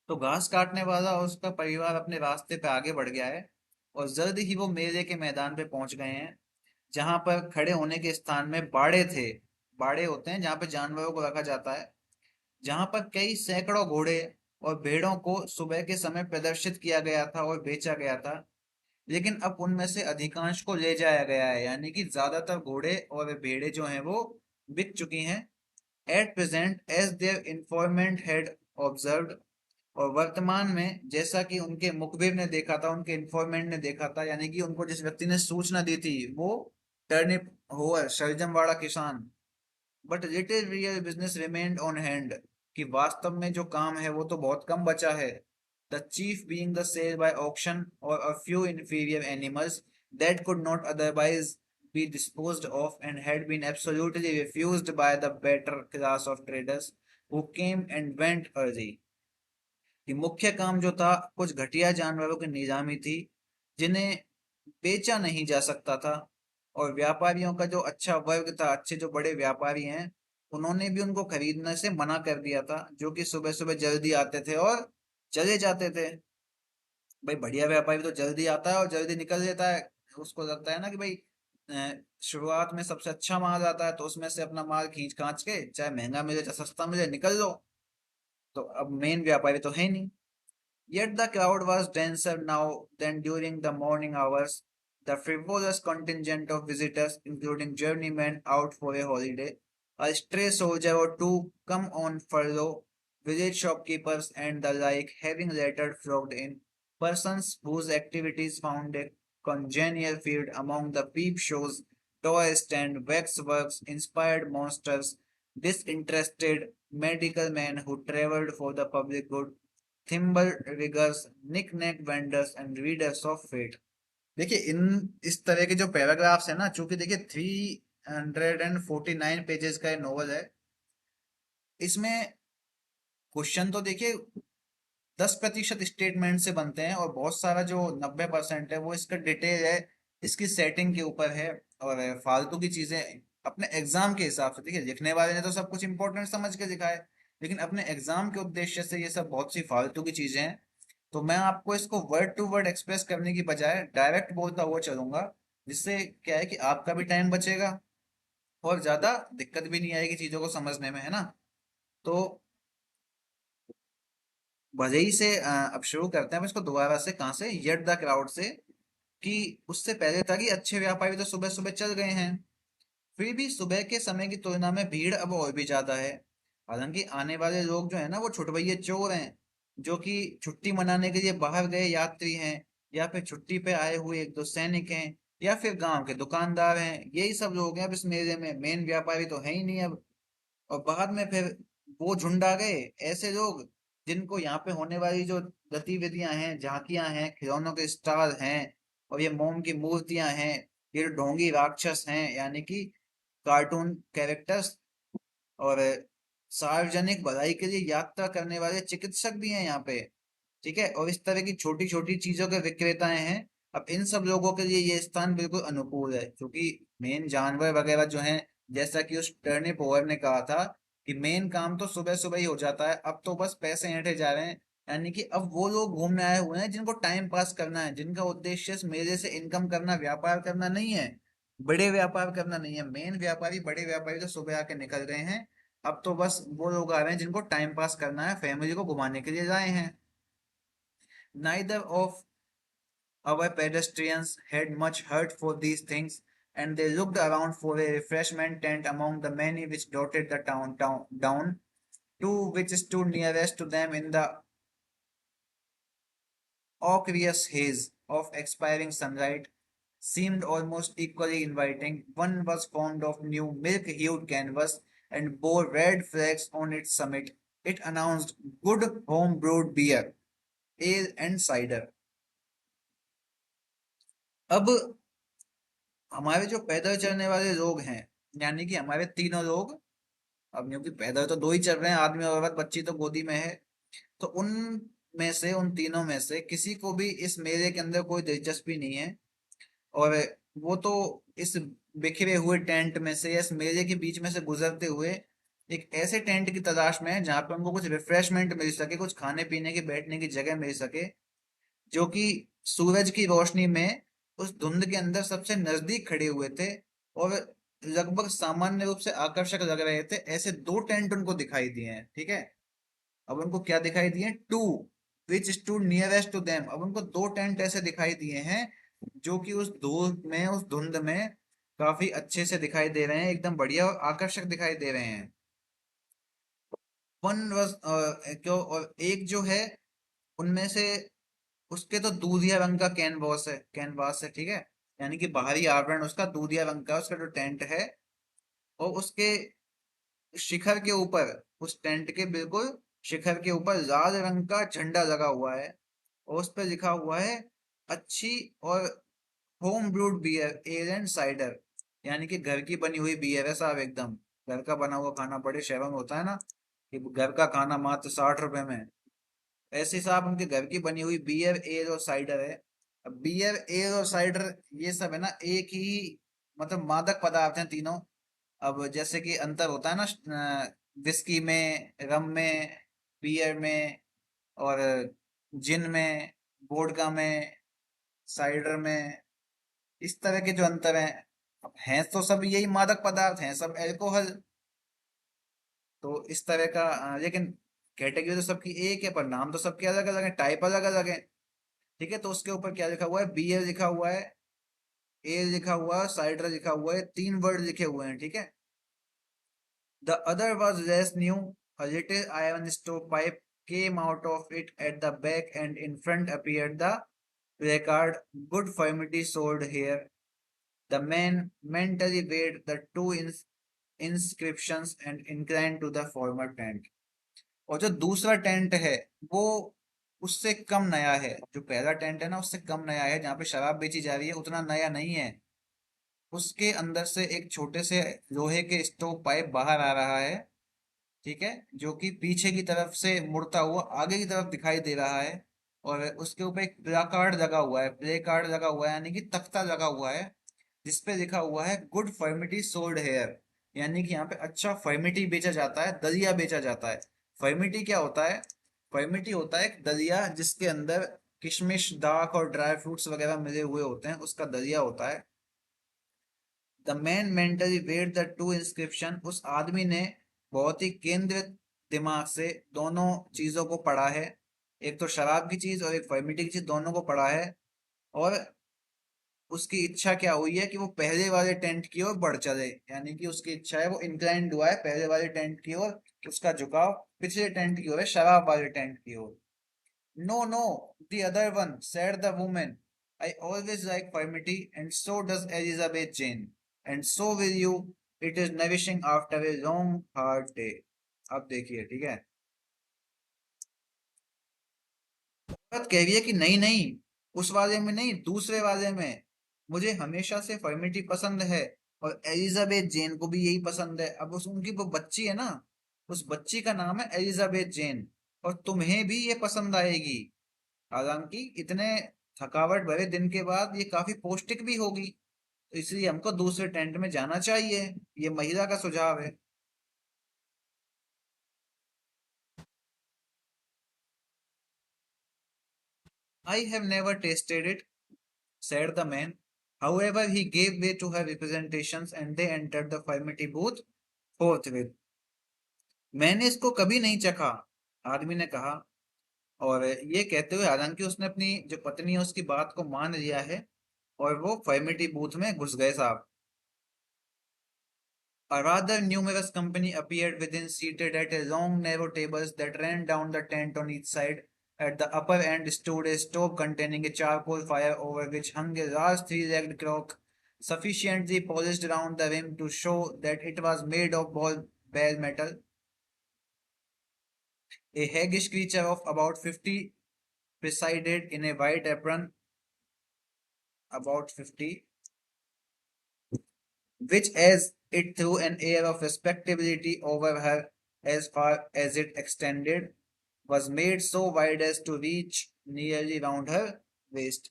तो घास काटने वाला और उसका परिवार अपने रास्ते पे आगे बढ़ गया है, और जल्द ही वो मेले के मैदान पे पहुंच गए हैं, जहां पर खड़े होने के स्थान में बाड़े थे। बाड़े होते हैं जहां पे जानवरों को रखा जाता है, जहां पर कई सैकड़ों घोड़े और भेड़ों को सुबह के समय प्रदर्शित किया गया था और बेचा गया था। लेकिन अब उनमें से अधिकांश को ले जाया गया है, यानी कि ज्यादातर घोड़े और भेड़ें जो हैं वो बिक चुकी हैं। At present as their informant had observed. और वर्तमान में, जैसा कि उनके मुखबिर ने देखा था, उनके इंफॉर्मेंट ने देखा था, यानी कि उनको जिस व्यक्ति ने सूचना दी थी, वो टर्निप होअर शलजम वाला किसान। But little real business remained on hand, कि वास्तव में जो काम है वो तो बहुत कम बचा है। The the chief being the sale by auction or a few inferior animals that could not otherwise be disposed of and had been absolutely refused by the better class of traders who came and went early. ये मुख्य काम जो था कुछ घटिया जानवरों की निजामी थी जिन्हें बेचा नहीं जा सकता था, और व्यापारियों का जो अच्छा वर्ग था, अच्छे जो बड़े व्यापारी हैं, उन्होंने भी उनको खरीदने से मना कर दिया था, जो कि सुबह सुबह जल्दी आते थे और चले जाते थे। भाई बढ़िया व्यापारी तो जल्दी आता है और जल्दी निकल लेता है। उसको लगता है ना कि भाई शुरुआत में सबसे अच्छा माल आता है तो उसमें से अपना माल खींच खांच के, चाहे महंगा मिले चाहे सस्ता मिले, निकल लो। तो अब मेन व्यापारी तो है नहीं। Yet the crowd was denser now than during the morning hours. The frivolous contingent of visitors, including journeymen out for a holiday, a stray soldier or two come on furlough, village shopkeepers and the like, having later flocked in, persons whose activities found a congenial field among the peep shows, toy stand, waxworks, inspired monsters, disinterested medical men who travelled for the public good, thimble riggers, nick vendors and readers of fate. देखिए इन इस तरह के जो paragraphs है ना, चूंकि देखिए 349 पेजेस का ये नॉवल है, इसमें क्वेश्चन तो देखिए 10% स्टेटमेंट से बनते हैं और बहुत सारा जो 90% है वो इसका डिटेल है, इसकी सेटिंग के ऊपर है, और फालतू की चीजें अपने एग्जाम के हिसाब से। देखिए लिखने वाले ने तो सब कुछ इंपॉर्टेंट समझ के लिखा है, लेकिन अपने एग्जाम के उद्देश्य से ये सब बहुत सी फालतू की चीजें हैं। तो मैं आपको इसको वर्ड टू वर्ड एक्सप्रेस करने की बजाय डायरेक्ट बोलता हुआ चलूंगा, जिससे क्या है कि आपका भी टाइम बचेगा और ज्यादा दिक्कत भी नहीं आएगी चीजों को समझने में, है ना। तो वजह से अब शुरू करते हैं हम इसको दोबारा से, कहाँ से, येट द क्राउड से। कि उससे पहले था कि अच्छे व्यापारी तो सुबह सुबह चल गए हैं, फिर भी सुबह के समय की तुलना में भीड़ अब और भी ज्यादा है। हालांकि आने वाले लोग जो है ना वो छुटभइये चोर हैं, जो कि छुट्टी मनाने के लिए बाहर गए यात्री हैं, या फिर छुट्टी पे आए हुए एक दो सैनिक हैं, या फिर गांव के दुकानदार हैं। यही सब लोग हैं अब इस मेले में, मेन व्यापारी तो है ही नहीं अब। और बाद में फिर वो झुंड आ गए, ऐसे लोग जिनको यहाँ पे होने वाली जो गतिविधियां हैं, झांकियां हैं, खिलौनों के स्टार हैं, और ये मोम की मूर्तियां हैं, ये ढोंगी राक्षस हैं, यानी कि कार्टून कैरेक्टर्स, और सार्वजनिक भलाई के लिए यात्रा करने वाले चिकित्सक भी हैं यहाँ पे। ठीक है, और इस तरह की छोटी छोटी चीजों के विक्रेताएं हैं। अब इन सब लोगों के लिए ये स्थान बिल्कुल अनुकूल है, क्योंकि मेन जानवर वगैरह जो हैं, जैसा कि उस टर्निप ओवर ने कहा था कि मेन काम तो सुबह सुबह ही हो जाता है, अब तो बस पैसे ऐंठे जा रहे हैं। यानी कि अब वो लोग घूमने आए हुए हैं जिनको टाइम पास करना है, जिनका उद्देश्य इस मेले से इनकम करना, व्यापार करना नहीं है, बड़े व्यापार करना नहीं है। मेन व्यापारी, बड़े व्यापारी तो सुबह आके निकल गए हैं, अब तो बस वो लोग आ रहे हैं जिनको टाइम पास करना है, फैमिली को घुमाने के लिए आए हैं। Neither of our pedestrians had much heart for these things, and they looked around for a refreshment tent among the many which dotted the down, two which stood nearest to them in the ochreous haze of expiring sunlight seemed almost equally inviting. One was formed of new milk-hued canvas and bore red flags on its summit. It announced good home-brewed beer, ale and cider. अब हमारे जो पैदल चलने वाले लोग हैं, यानी कि हमारे तीनों लोग, अब क्योंकि पैदल तो दो ही चल रहे हैं, आदमी और औरत, बच्ची तो गोदी में है, तो उन में से, उन तीनों में से किसी को भी इस मेले के अंदर कोई दिलचस्पी नहीं है। और वो तो इस बिखरे हुए टेंट में से या इस मेले के बीच में से गुजरते हुए एक ऐसे टेंट की तलाश में है जहां पे उनको कुछ रिफ्रेशमेंट मिल सके, कुछ खाने पीने की, बैठने की जगह मिल सके, जो कि सूरज की रोशनी में उस धुंध के अंदर सबसे नजदीक खड़े हुए थे और लगभग सामान्य रूप से आकर्षक लग रहे थे। ऐसे दो टेंट उनको दिखाई दिए हैं, ठीक है। अब उनको क्या दिखाई दिए, to which stood nearest to them. अब उनको दो टेंट ऐसे दिखाई दिए हैं जो कि उस धूल में, उस धुंध में काफी अच्छे से दिखाई दे रहे हैं, एकदम बढ़िया और आकर्षक दिखाई दे रहे हैं। वन वॉज क्यों, और एक जो है उनमें से, उसके तो दूधिया रंग का कैनवास है, कैनवास है, ठीक है। यानी कि बाहरी आवरण उसका दूधिया रंग का, उसका जो टेंट है, और उसके शिखर के ऊपर, उस टेंट के बिल्कुल शिखर के ऊपर लाल रंग का झंडा लगा हुआ है। और उस पर लिखा हुआ है अच्छी और home brewed beer ale and cider, यानी कि घर की बनी हुई बियर है साहब, एकदम घर का बना हुआ खाना। बड़े शहरों में होता है ना कि घर का खाना मात्र 60 रुपए में। ऐसे साहब उनके घर की बनी हुई बियर एल और साइडर है। अब बियर एल और साइडर ये सब है ना एक ही मतलब मादक पदार्थ हैं तीनों। अब जैसे कि अंतर होता है ना विस्की में, रम में, बियर में, और जिन में, वोडका में, साइडर में, इस तरह के जो अंतर हैं। अब हैं तो सब यही मादक पदार्थ हैं, सब अल्कोहल। तो इस तरह का लेकिन कैटेगरी तो सबकी एक है, पर नाम तो सबके अलग अलग है, टाइप अलग अलग है। ठीक है, तो उसके ऊपर क्या लिखा हुआ है, बियर लिखा हुआ है, एल लिखा हुआ है, साइडर लिखा हुआ है, तीन वर्ड लिखे हुए हैं। ठीक है। The other was less new. A little iron stovepipe came out of it at the back, and in front appeared the placard, "Good Firmity sold here." The man mentally weighed the two inscriptions and inclined to the former tent. और जो दूसरा tent है वो उससे कम नया है। जो पहला टेंट है ना उससे कम नया है, जहाँ पे शराब बेची जा रही है उतना नया नहीं है। उसके अंदर से एक छोटे से लोहे के स्टोव पाइप बाहर आ रहा है। ठीक है, जो कि पीछे की तरफ से मुड़ता हुआ आगे की तरफ दिखाई दे रहा है। और उसके ऊपर एक प्लाकार्ड लगा हुआ है, प्ले कार्ड लगा हुआ है, यानी कि तख्ता लगा हुआ है, जिसपे लिखा हुआ है गुड फर्मिटी सोल्ड हेयर। यानी कि यहाँ पे अच्छा फर्मिटी बेचा जाता है, दलिया बेचा जाता है। फर्मिटी क्या होता है? फर्मिटी होता है एक दलिया जिसके अंदर किशमिश, दाख और ड्राई फ्रूट्स वगैरह मिले हुए होते हैं, उसका दलिया होता है। The man mentally weighed the two inscription, उस आदमी ने बहुत ही केंद्रित दिमाग से दोनों चीजों को पढ़ा है। एक तो शराब की चीज और एक फर्मिटी की चीज, दोनों को पढ़ा है। और उसकी इच्छा क्या हुई है कि वो पहले वाले टेंट की ओर बढ़ चले, यानी कि उसकी इच्छा है, वो इंक्लाइंड हुआ है पहले वाले टेंट की ओर। उसका झुकाव पिछले टेंट की ओर है, शराब वाले टेंट की ओर। No no, the other one, said the woman. I always like furmity, and so does Elizabeth Jane. And so will you. It is nourishing after a long, hard day. अब देखिए, ठीक है। औरत कह रही है कि नहीं नहीं, उस वाले में नहीं, दूसरे वाले में। मुझे हमेशा से फर्मिटी पसंद है, और एलिजाबेथ जेन को भी यही पसंद है। अब उस उनकी वो बच्ची है ना, उस बच्ची का नाम है एलिजाबेथ जेन, और तुम्हें भी ये पसंद आएगी। हालांकि इतने थकावट भरे दिन के बाद ये काफी पौष्टिक भी होगी, तो इसलिए हमको दूसरे टेंट में जाना चाहिए। ये महिला का सुझाव है। I have never tasted it, said the man. However, he gave way to her representations and they entered the furmity booth forthwith. मैंने इसको कभी नहीं चखा, आदमी ने कहा। और ये कहते हुए हालांकि उसने अपनी जो पत्नी है उसकी बात को मान लिया है, और वो फर्मिटी बूथ में घुस गए साहब। A rather numerous company appeared within, seated at a long narrow tables that ran down the tent on each side. At the upper end stood a stove containing a charcoal fire over which hung a large three-legged crock, sufficiently polished round the rim to show that it was made of bare metal. A haggish creature of about 50 presided in a white apron, about 50, which as it threw an air of respectability over her as far as it extended, was made so wide as to reach nearly round her waist.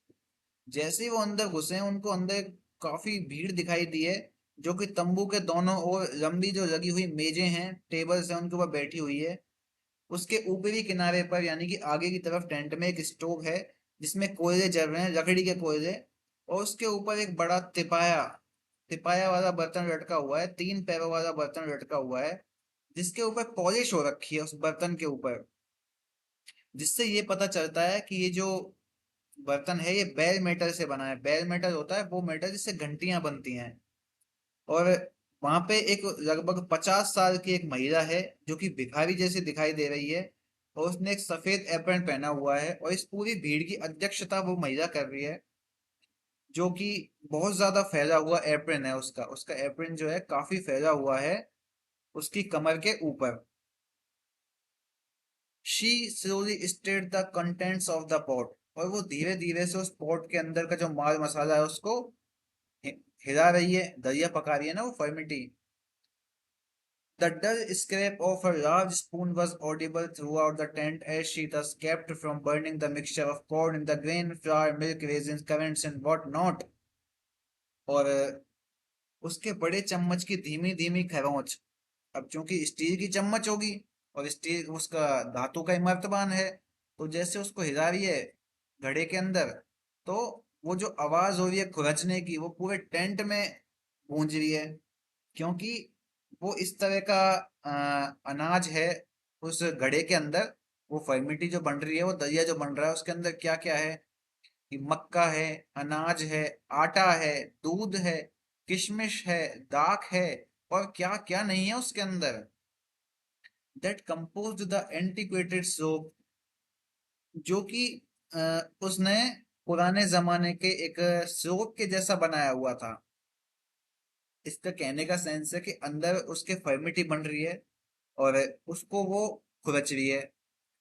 जैसे ही वो अंदर घुसे उनको अंदर काफी भीड़ दिखाई दी है, जो कि तंबू के दोनों ओर लंबी जो लगी हुई मेजें हैं, टेबल्स हैं, उनके ऊपर बैठी हुई है। उसके ऊपरी किनारे पर यानी कि आगे की तरफ टेंट में एक स्टोव है, जिसमें कोयले जल रहे हैं, लकड़ी के कोयले। और उसके ऊपर एक बड़ा तिपाया तिपाया वाला बर्तन लटका हुआ है, तीन पैरों वाला बर्तन लटका हुआ है, जिसके ऊपर पॉलिश हो रखी है उस बर्तन के ऊपर। जिससे ये पता चलता है कि ये जो बर्तन है ये बेल मेटल से बना है। बेल मेटल होता है वो मेटल जिससे घंटियां बनती हैं। और वहां पे एक लगभग 50 साल की एक महिला है, जो कि भिखारी जैसी दिखाई दे रही है। और उसने एक सफेद एप्रन पहना हुआ है, और इस पूरी भीड़ की अध्यक्षता वो महिला कर रही है, जो कि बहुत ज्यादा फैला हुआ एप्रन है उसका। उसका एप्रन जो है काफी फैला हुआ है उसकी कमर के ऊपर। She slowly stirred the contents of the pot. और वो धीरे धीरे से उस पॉट के अंदर का जो माल मसाला है उसको हि- हिला रही है, दरिया पका रही है ना वो फर्मिटी। The dull scrape of a large spoon was audible throughout the tent as she thus kept from burning the mixture of corn in the grain, flour, milk, raisins, currants and what not। और उसके बड़े चम्मच की धीमी धीमी खरोंच, अब चूंकि स्टील की चम्मच होगी और स्टील उसका धातु का ही मर्तबान है, तो जैसे उसको हिला रही है घड़े के अंदर, तो वो जो आवाज हो रही है खुरचने की वो पूरे टेंट में गूंज रही है। क्योंकि वो इस तरह का अनाज है उस घड़े के अंदर। वो फर्मिटी जो बन रही है, वो दलिया जो बन रहा है उसके अंदर क्या क्या है कि मक्का है, अनाज है, आटा है, दूध है, किशमिश है, दाख है, और क्या क्या नहीं है उसके अंदर। दैट कंपोज्ड द एंटिक्वेटेड सोप, जो कि उसने पुराने जमाने के एक सोप के जैसा बनाया हुआ था। इसका कहने का सेंस है कि अंदर उसके फर्मिटी बन रही है और उसको वो खुरच रही है।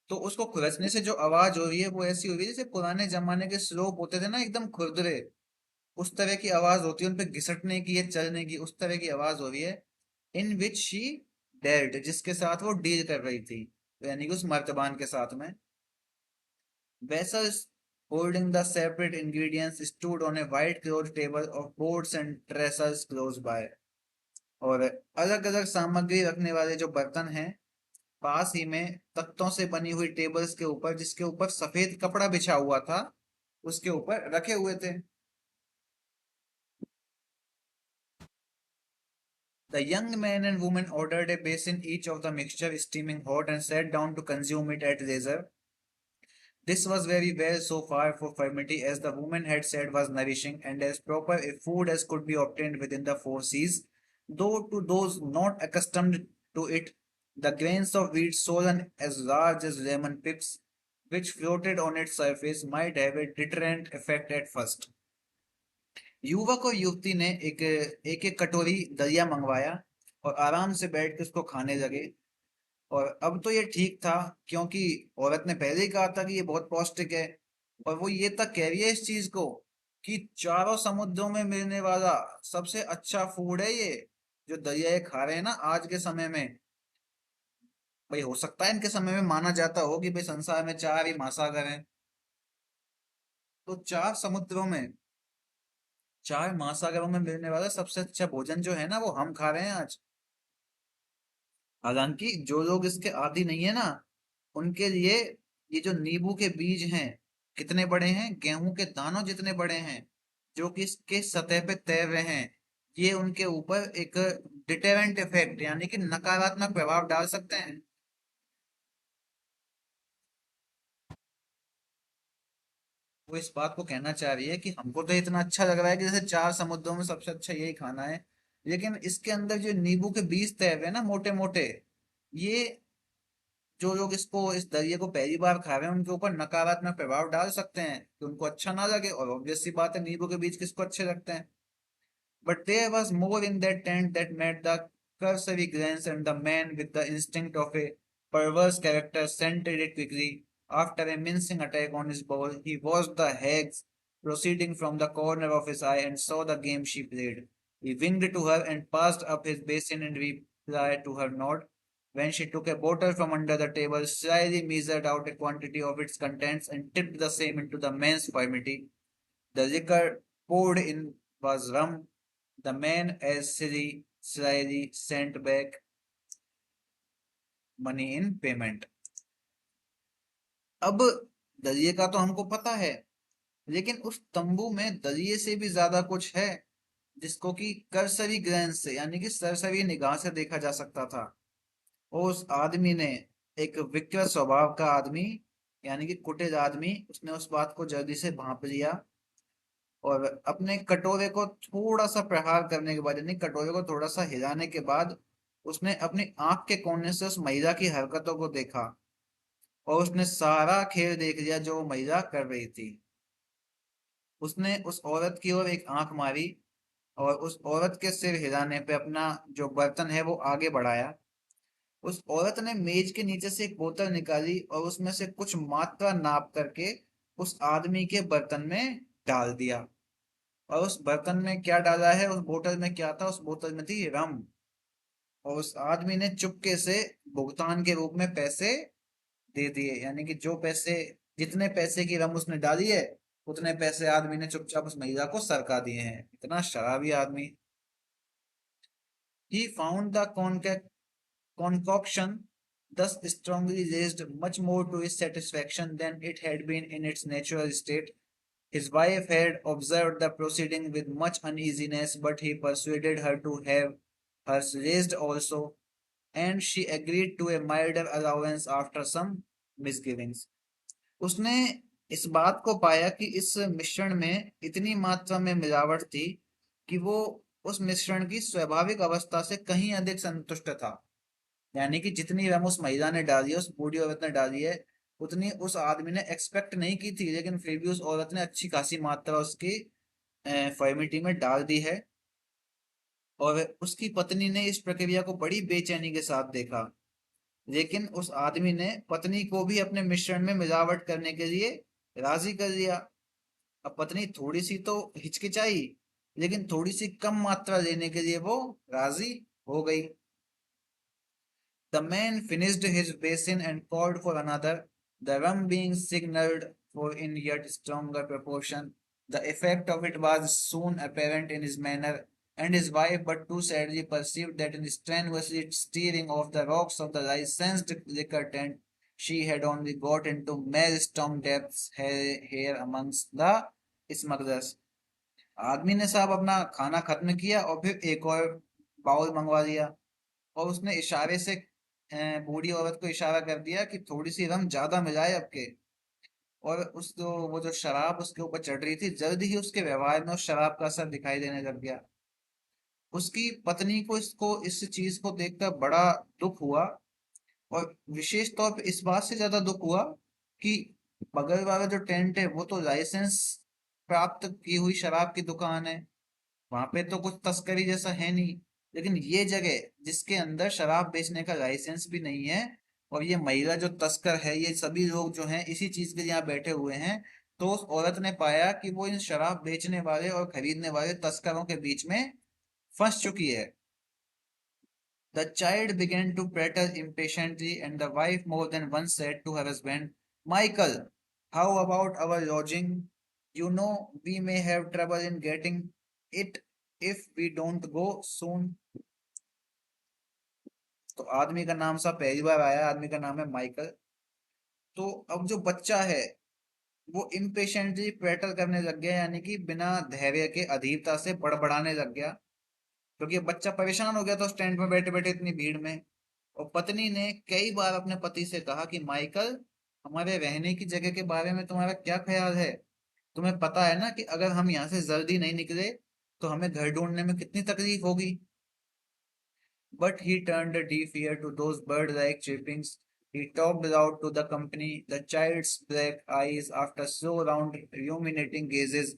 तो उसको खुरचने से जो आवाज हो रही है वो ऐसी हो रही है जैसे पुराने जमाने के स्लोप होते थे ना, एकदम खुरदरे, उस तरह की आवाज होती है, उन पे घिसटने की या चलने की, उस तरह की आवाज हो रही है। इन विच शी डेल्ट, जिसके साथ वो डील कर रही थी, यानी कि उस मर्तबान के साथ में। Vessels holding the separate ingredients stood on a white cloth table of boards and trestles close by। और अलग अलग सामग्री रखने वाले जो बर्तन हैं पास ही में तख्तों से बनी हुई टेबल्स के ऊपर, जिसके ऊपर सफेद कपड़ा बिछा हुआ था, उसके ऊपर रखे हुए थे। The young man and woman ordered a basin each of the mixture steaming hot and sat down to consume it at leisure। This was very well so far for Firmity, as the woman had said was nourishing and as proper a food as could be obtained within the four seas, though to those not accustomed to it, the grains of wheat swollen as large as lemon pips, which floated on its surface, might have a deterrent effect at first। युवक और युवती ने एक एक कटोरी दलिया मंगवाया और आराम से बैठ के उसको खाने लगे। और अब तो ये ठीक था, क्योंकि औरत ने पहले ही कहा था कि ये बहुत पौष्टिक है। और वो ये तक कह रही है इस चीज को कि चारों समुद्रों में मिलने वाला सबसे अच्छा फूड है ये, जो दरिया ये खा रहे हैं ना आज के समय में। भाई हो सकता है इनके समय में माना जाता हो कि भाई संसार में चार ही महासागर हैं, तो चार समुद्रों में, चार महासागरों में मिलने वाला सबसे अच्छा भोजन जो है ना वो हम खा रहे हैं आज। हालांकि जो लोग इसके आदी नहीं है ना, उनके लिए ये जो नींबू के बीज हैं, कितने बड़े हैं, गेहूं के दानों जितने बड़े हैं, जो कि इसके सतह पे तैर रहे हैं, ये उनके ऊपर एक डिटेरेंट इफेक्ट यानी कि नकारात्मक प्रभाव डाल सकते हैं। वो इस बात को कहना चाह रही है कि हमको तो इतना अच्छा लग रहा है कि जैसे चार समुद्रों में सबसे अच्छा यही खाना है, लेकिन इसके अंदर जो नींबू के बीज तैर रहे हैं ना मोटे मोटे, ये जो लोग इसको इस दरिए को पहली बार खा रहे हैं उनके ऊपर नकारात्मक प्रभाव डाल सकते हैं कि उनको अच्छा ना लगे, और ऑब्वियस सी बात है नींबू के बीज किसको अच्छे लगते हैं। But there was more in that tent that made the cursory glance, and the man with the instinct of a perverse character scented it quickly. After a mincing attack on his bowl, he watched the hags proceeding from the corner of his eye and saw the game she played. He winked to her and passed up his basin in reply to her nod. When she took a bottle from under the table, slyly measured out a quantity of its contents and tipped the same into the man's furmity. The liquor poured in was rum. The man, as slyly sent back money in payment। अब दरिए का तो हमको पता है, लेकिन उस तंबू में दरिए से भी ज्यादा कुछ है, जिसको कि करसरी ग्लैंस से यानी कि सरसरी निगाह से देखा जा सकता था। और उस आदमी ने, एक विकृत स्वभाव का आदमी यानी कि कुटिल आदमी, उसने उस बात को जल्दी से भांप लिया और अपने कटोरे को थोड़ा सा प्रहार करने के बाद यानी कटोरे को थोड़ा सा हिलाने के बाद उसने अपनी आंख के कोने से उस महिला की हरकतों को देखा और उसने सारा खेल देख लिया जो वो महिला कर रही थी। उसने उस औरत की ओर एक आंख मारी और उस औरत के सिर हिलाने पे अपना जो बर्तन है वो आगे बढ़ाया। उस औरत ने मेज के नीचे से एक बोतल निकाली और उसमें से कुछ मात्रा नाप करके उस आदमी के बर्तन में डाल दिया। और उस बर्तन में क्या डाला है, उस बोतल में क्या था, उस बोतल में थी रम। और उस आदमी ने चुपके से भुगतान के रूप में पैसे दे दिए, यानी कि जो पैसे, जितने पैसे की रम उसने डाली है उतने पैसे आदमी ने चुपचाप उस महिला को सरका दिए हैं। इतना शराबी आदमी। He found the concoction thus strongly raised much more to his satisfaction than it had been in its natural state. His wife had observed the proceeding with much uneasiness, but he persuaded her to have hers raised also, and she agreed to a milder allowance after some misgivings. उसने इस बात को पाया कि इस मिश्रण में इतनी मात्रा में मिलावट थी कि वो उस मिश्रण की स्वाभाविक अवस्था से कहीं अधिक संतुष्ट था। यानी कि जितनी रम उस महिला ने डाली है, उस बूढ़ी औरत ने डाली है, उतनी उस आदमी ने एक्सपेक्ट नहीं की थी, लेकिन फिर भी उस औरत ने अच्छी खासी मात्रा उसकी फर्मिटी में डाल दी है। और उसकी पत्नी ने इस प्रक्रिया को बड़ी बेचैनी के साथ देखा, लेकिन उस आदमी ने पत्नी को भी अपने मिश्रण में मिलावट करने के लिए राजी कर लिया। अब पत्नी थोड़ी सी तो हिचकिचाई, लेकिन थोड़ी सी कम मात्रा लेने के लिए वो राजी हो गई। The man finished his basin and called for another, the rum being signalled for in yet stronger proportion. The effect of it was soon apparent in his manner, and his wife but too sadly perceived that in strenuously steering off the rocks of the licensed liquor tent, she had only got into maelstrom depths here amongst the smugglers. आदमी ने साहब अपना खाना खत्म किया और फिर एक और बाउल मंगवा लिया। और उसने इशारे से बूढ़ी औरत को इशारा कर दिया कि थोड़ी सी रम ज्यादा मिलाए आपके। और उस जो वो जो शराब उसके ऊपर चढ़ रही थी, जल्द ही उसके व्यवहार में उस शराब का असर दिखाई देने लग गया। उसकी पत्नी को इसको इस चीज को देखकर बड़ा दुख हुआ। और विशेष तौर पे इस बात से ज्यादा दुख हुआ कि बगल वाला जो टेंट है वो तो लाइसेंस प्राप्त की हुई शराब की दुकान है, वहां पे तो कुछ तस्करी जैसा है नहीं। लेकिन ये जगह जिसके अंदर शराब बेचने का लाइसेंस भी नहीं है, और ये महिला जो तस्कर है, ये सभी लोग जो हैं इसी चीज के लिए यहाँ बैठे हुए हैं। तो उस औरत ने पाया कि वो इन शराब बेचने वाले और खरीदने वाले तस्करों के बीच में फंस चुकी है। The child began to prattle impatiently, and the wife more than once said to her husband, Michael, how about our lodging? You know, we may have trouble in getting it if we don't go soon. तो आदमी का नाम सा पहली बार आया, आदमी का नाम है माइकल। तो अब जो बच्चा है वो इम्पेशेंटली प्रेटल करने लग गया, यानी कि बिना धैर्य के अधीरता से बड़बड़ाने लग गया, क्योंकि बच्चा परेशान हो गया था उस टेंट में बैठे बैठे इतनी भीड़ में। और पत्नी ने कई बार अपने पति से कहा कि माइकल, हमारे रहने की जगह के बारे में तुम्हारा क्या ख्याल है? तुम्हें पता है ना कि अगर हम यहाँ से जल्दी नहीं निकले तो हमें घर ढूंढने में कितनी तकलीफ होगी। But he turned a deaf ear to those bird-like chirpings. He talked aloud to the company. The child's black eyes, after slow round ruminating gazes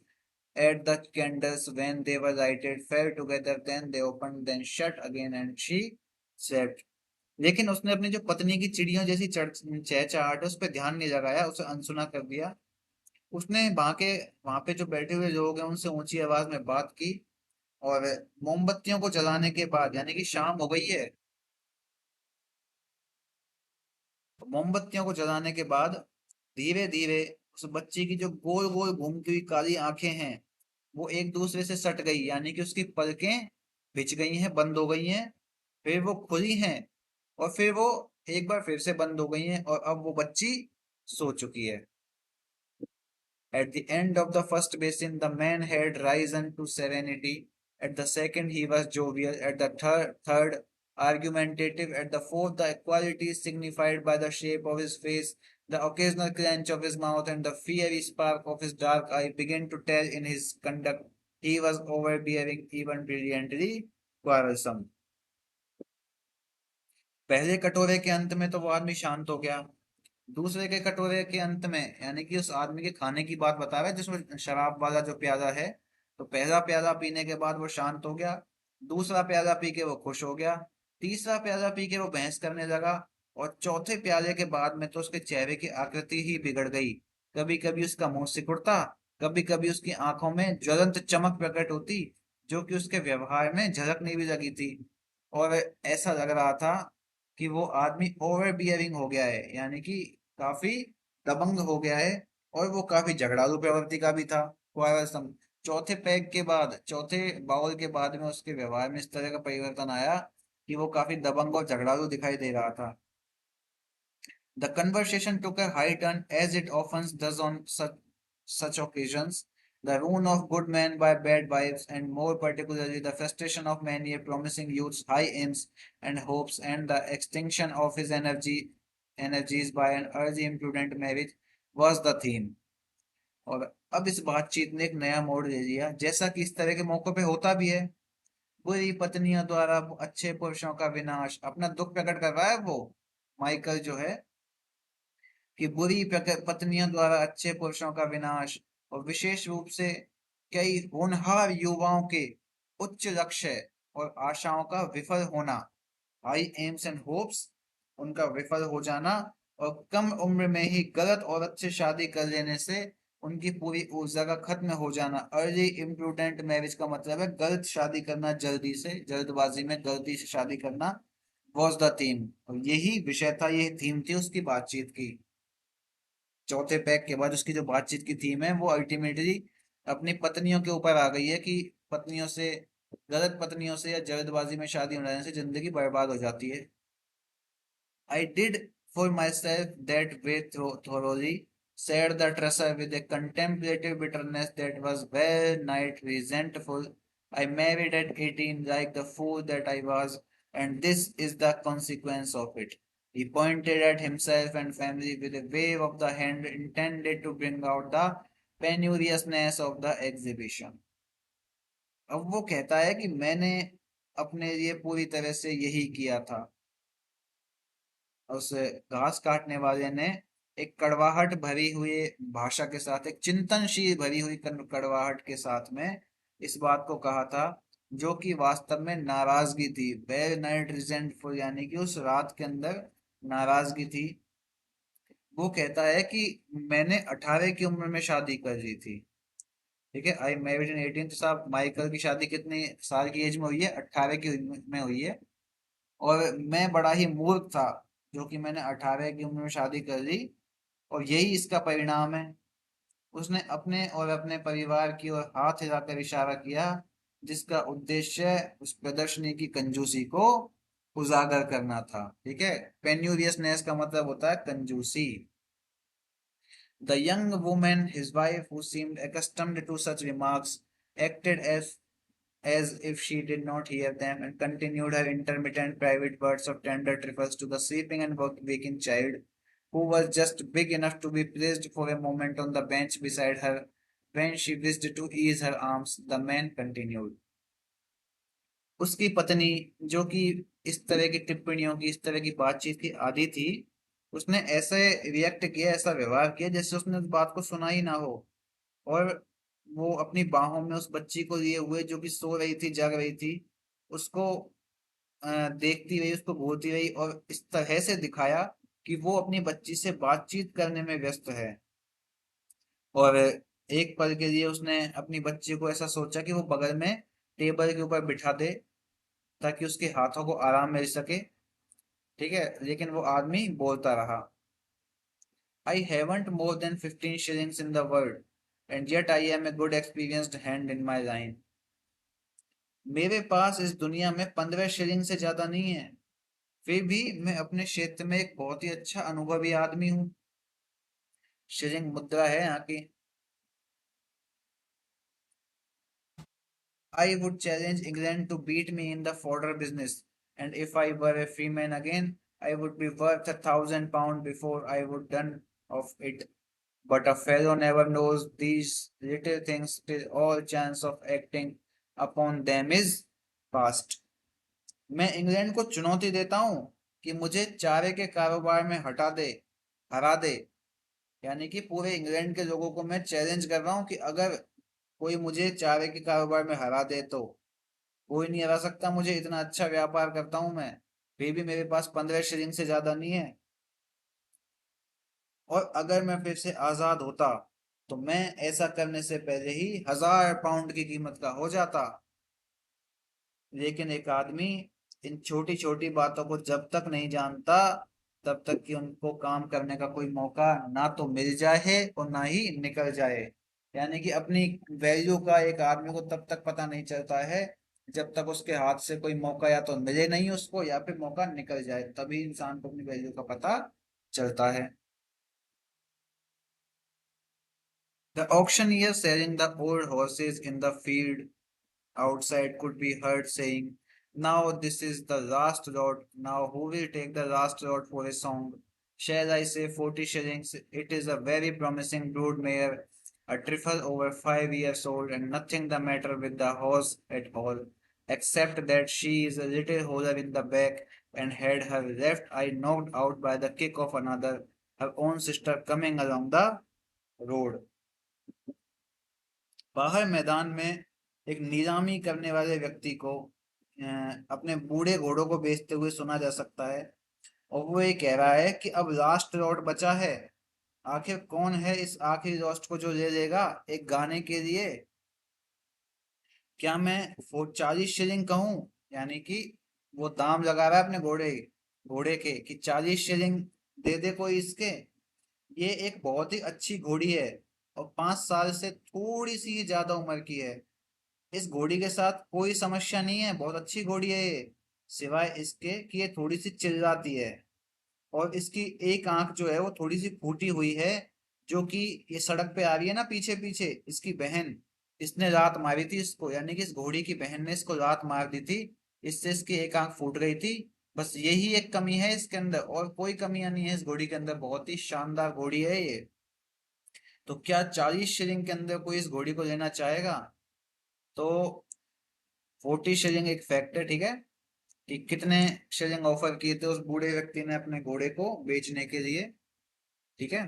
at the candles when they were lighted, fell together, then they opened, then shut again, and she slept. लेकिन उसने अपनी जो पत्नी की चिड़ियों जैसी चहचहाहट है उस पर ध्यान नहीं लगाया, उसे अनसुना कर दिया। उसने वहां पे जो बैठे हुए लोग हैं उनसे ऊंची आवाज में बात की। और मोमबत्तियों को जलाने के बाद, यानी कि शाम हो गई है, मोमबत्तियों को जलाने के बाद धीरे धीरे उस बच्चे की जो गोल गोल घूमती हुई काली आंखें हैं वो एक दूसरे से सट गई, यानी कि उसकी पलकें भिज गई हैं, बंद हो गई हैं। फिर वो खुली हैं, और फिर वो एक बार फिर से बंद हो गई हैं, और अब वो बच्ची सो चुकी है। At the end of the first basin, the man had risen to serenity. At the second, he was jovial. At the third, argumentative. At the fourth, the qualities signified by the shape of his face, the occasional clench of his mouth, and the fiery spark of his dark eye began to tell in his conduct. He was overbearing, even brilliantly quarrelsome. पहले कटोरे के अंत में तो वो आदमी शांत हो गया। दूसरे के कटोरे के अंत में, यानी कि उस आदमी के खाने की बात बता रहा है जिसमें शराब वाला जो प्याला है, तो पहला प्याला पीने के बाद वो शांत हो गया। दूसरा प्याला पी के वो खुश हो गया। तीसरा प्याला पी के वो बहस करने लगा। और चौथे प्याले के बाद में तो उसके चेहरे की आकृति ही बिगड़ गई। कभी कभी उसका मुंह सिकुड़ता, कभी कभी उसकी आंखों में ज्वलंत चमक प्रकट होती, जो कि उसके व्यवहार में झलकने भी लगी थी। और ऐसा लग रहा था कि वो आदमी ओवर बियरिंग हो गया है, यानी कि काफी दबंग हो गया है। और वो काफी झगड़ालू प्रवृत्ति का भी था। क्वारसम चौथे पैग के बाद, चौथे बाउल के बाद में उसके व्यवहार में इस तरह का परिवर्तन आया कि वो काफी दबंग और झगड़ालू दिखाई दे रहा था। The conversation took a high turn, as it often does on such occasions. The ruin of good men by bad wives, and more particularly the frustration of many a promising youth's high aims and hopes, and the extinction of his energies by an early imprudent marriage, was the theme. और अब इस बातचीत ने एक नया मोड़ ले लिया, जैसा कि इस तरह के मौकों पे होता भी है। बुरी पत्नियों द्वारा अच्छे पुरुषों का विनाश, अपना दुख प्रकट कर रहा है वो माइकल जो है, कि बुरी पत्नियों द्वारा अच्छे पुरुषों का विनाश, और विशेष रूप से कई होनहार युवाओं के उच्च लक्ष्य और आशाओं का विफल होना, हाई एम्स एंड होप्स, उनका विफल हो जाना, और कम उम्र में ही गलत औरत से शादी कर लेने से उनकी पूरी ऊर्जा का खत्म हो जाना। अर्ली इम्प्रूडेंट मैरिज का मतलब है गलत शादी करना, जल्दी से, जल्दबाजी में गलती से शादी करना। वॉज द थीम, और यही विषय था, यही थीम थी उसकी बातचीत की। चौथे पैक के बाद उसकी जो बातचीत की थीम है वो अल्टीमेटली अपनी पत्नियों के ऊपर आ गई है, कि पत्नियों से, गलत पत्नियों से या जल्दबाजी में शादी हो जाने से जिंदगी बर्बाद हो जाती है। I did for myself that way thoroughly, said the trusser with a contemplative bitterness that was well nigh resentful. I married at 18 like the fool that I was, and this is the consequence of it. He pointed at himself and family with a wave of the hand intended to bring out the penuriousness of the exhibition. अब वो कहता है कि मैंने अपने लिए पूरी तरह से यही किया था। उस घास काटने वाले ने एक कड़वाहट भरी हुई भाषा के साथ, एक चिंतनशील भरी हुई कड़वाहट के साथ में इस बात को कहा था, जो कि वास्तव में नाराजगी थी। वेल नाइट रिजेंटफुल, यानी कि उस रात के अंदर नाराजगी थी। वो कहता है कि मैंने 18 की उम्र में शादी कर ली थी। ठीक है, आई मैरिड इन 18। तो साहब माइकल की शादी कितनी साल की एज में हुई है? 18 की में हुई है। और मैं बड़ा ही मूर्ख था, जो कि मैंने 18 की उम्र में शादी कर ली, और यही इसका परिणाम है। उसने अपने और अपने परिवार की ओर हाथ हिलाकर इशारा किया, जिसका उद्देश्य उस प्रदर्शनी की कंजूसी को उजागर करना था। ठीक है, पेन्यूरियसनेस का मतलब होता है कंजूसी। The young woman, his wife, who seemed accustomed to such remarks, acted as if she did not hear them, and continued her intermittent private words of tender trifles to the sleeping and waking child, who was just big enough to be placed for a moment on the bench beside her. When she wished to ease her arms, the man continued. उसकी पत्नी, जो कि इस तरह की टिप्पणियों की, इस तरह की बातचीत की आदी थी, उसने ऐसे रिएक्ट किया, ऐसा व्यवहार किया जैसे उसने उस बात को सुना ही ना हो। और वो अपनी बाहों में उस बच्ची को लिए हुए, जो कि सो रही थी, जग रही थी, उसको देखती रही, उसको घूरती रही, और इस तरह से दिखाया कि वो अपनी बच्ची से बातचीत करने में व्यस्त है। और एक पल के लिए उसने अपनी बच्ची को ऐसा सोचा कि वो बगल में टेबल के ऊपर बिठा दे, ताकि उसके हाथों को आराम मिल सके। ठीक है, लेकिन वो आदमी बोलता रहा, I haven't more than 15 shillings in the world, and yet I am a good experienced hand in my line. मेरे पास इस दुनिया में 15 शिलिंग से ज्यादा नहीं है, फिर भी मैं अपने क्षेत्र में एक बहुत ही अच्छा अनुभवी आदमी हूँ। शिलिंग मुद्रा है यहाँ की। I would challenge England to beat me in the fodder business, and if I were a free man again, I would be worth £1,000 before I would done of it. But a fellow never knows these little things till all chance of acting upon them is past. मैं England को चुनौती देता हूँ कि मुझे चारे के कारोबार में हटा दे, हरा दे। यानी कि पूरे इंग्लैंड के लोगों को मैं चैलेंज कर रहा हूँ कि अगर कोई मुझे चारे के कारोबार में हरा दे तो कोई नहीं हरा सकता मुझे, इतना अच्छा व्यापार करता हूँ मैं। फिर भी मेरे पास 15 शिलिंग से ज्यादा नहीं है। और अगर मैं फिर से आजाद होता तो मैं ऐसा करने से पहले ही 1000 पाउंड की कीमत का हो जाता। लेकिन एक आदमी इन छोटी छोटी बातों को जब तक नहीं जानता, तब तक कि उनको काम करने का कोई मौका ना तो मिल जाए और ना ही निकल जाए। यानी कि अपनी वैल्यू का एक आदमी को तब तक पता नहीं चलता है जब तक उसके हाथ से कोई मौका या तो मिले नहीं उसको, या फिर मौका निकल जाए, तभी इंसान को अपनी वैल्यू का पता चलता है। The auctioneer selling the old horses in the field outside could be heard saying, "Now this is the last lot. Now who will take the last lot for a song? Shall I say 40 shillings? It is a very promising brood mare, a trifle over 5 years old, and nothing the matter with the horse at all, except that she is a little holler in the back and had her left eye knocked out by the kick of another, her own sister coming along the road." बाहर मैदान में एक नीलामी करने वाले व्यक्ति को अपने बूढ़े घोड़ों को बेचते हुए सुना जा सकता है। और वो ये कह रहा है कि अब लास्ट लॉट बचा है। आखिर कौन है इस आखिरी लॉट को जो ले लेगा एक गाने के लिए? क्या मैं वो 40 शिलिंग कहूँ? यानी कि वो दाम लगा रहा है अपने घोड़े घोड़े के कि 40 शिलिंग दे दे कोई इसके। ये एक बहुत ही अच्छी घोड़ी है और 5 साल से थोड़ी सी ज्यादा उम्र की है। इस घोड़ी के साथ कोई समस्या नहीं है, बहुत अच्छी घोड़ी है ये, सिवाय इसके कि ये थोड़ी सी चिल्लाती है। और इसकी एक आंख जो है वो थोड़ी सी फूटी हुई है, जो कि ये सड़क पे आ रही है ना पीछे पीछे इसकी बहन, इसने लात मारी थी इसको, यानी कि इस घोड़ी की बहन ने इसको लात मार दी थी, इससे इसकी एक आंख फूट गई थी। बस यही एक कमी है इसके अंदर, और कोई कमियां नहीं है इस घोड़ी के अंदर, बहुत ही शानदार घोड़ी है ये। तो क्या 40 शिलिंग के अंदर कोई इस घोड़ी को लेना चाहेगा? तो 40 शिलिंग एक फैक्ट है, ठीक है, कि कितने शिलिंग ऑफर किए थे उस बूढ़े व्यक्ति ने अपने घोड़े को बेचने के लिए। ठीक है,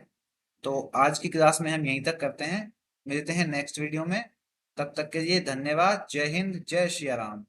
तो आज की क्लास में हम यहीं तक करते हैं, मिलते हैं नेक्स्ट वीडियो में। तब तक के लिए धन्यवाद। जय हिंद, जय श्री राम।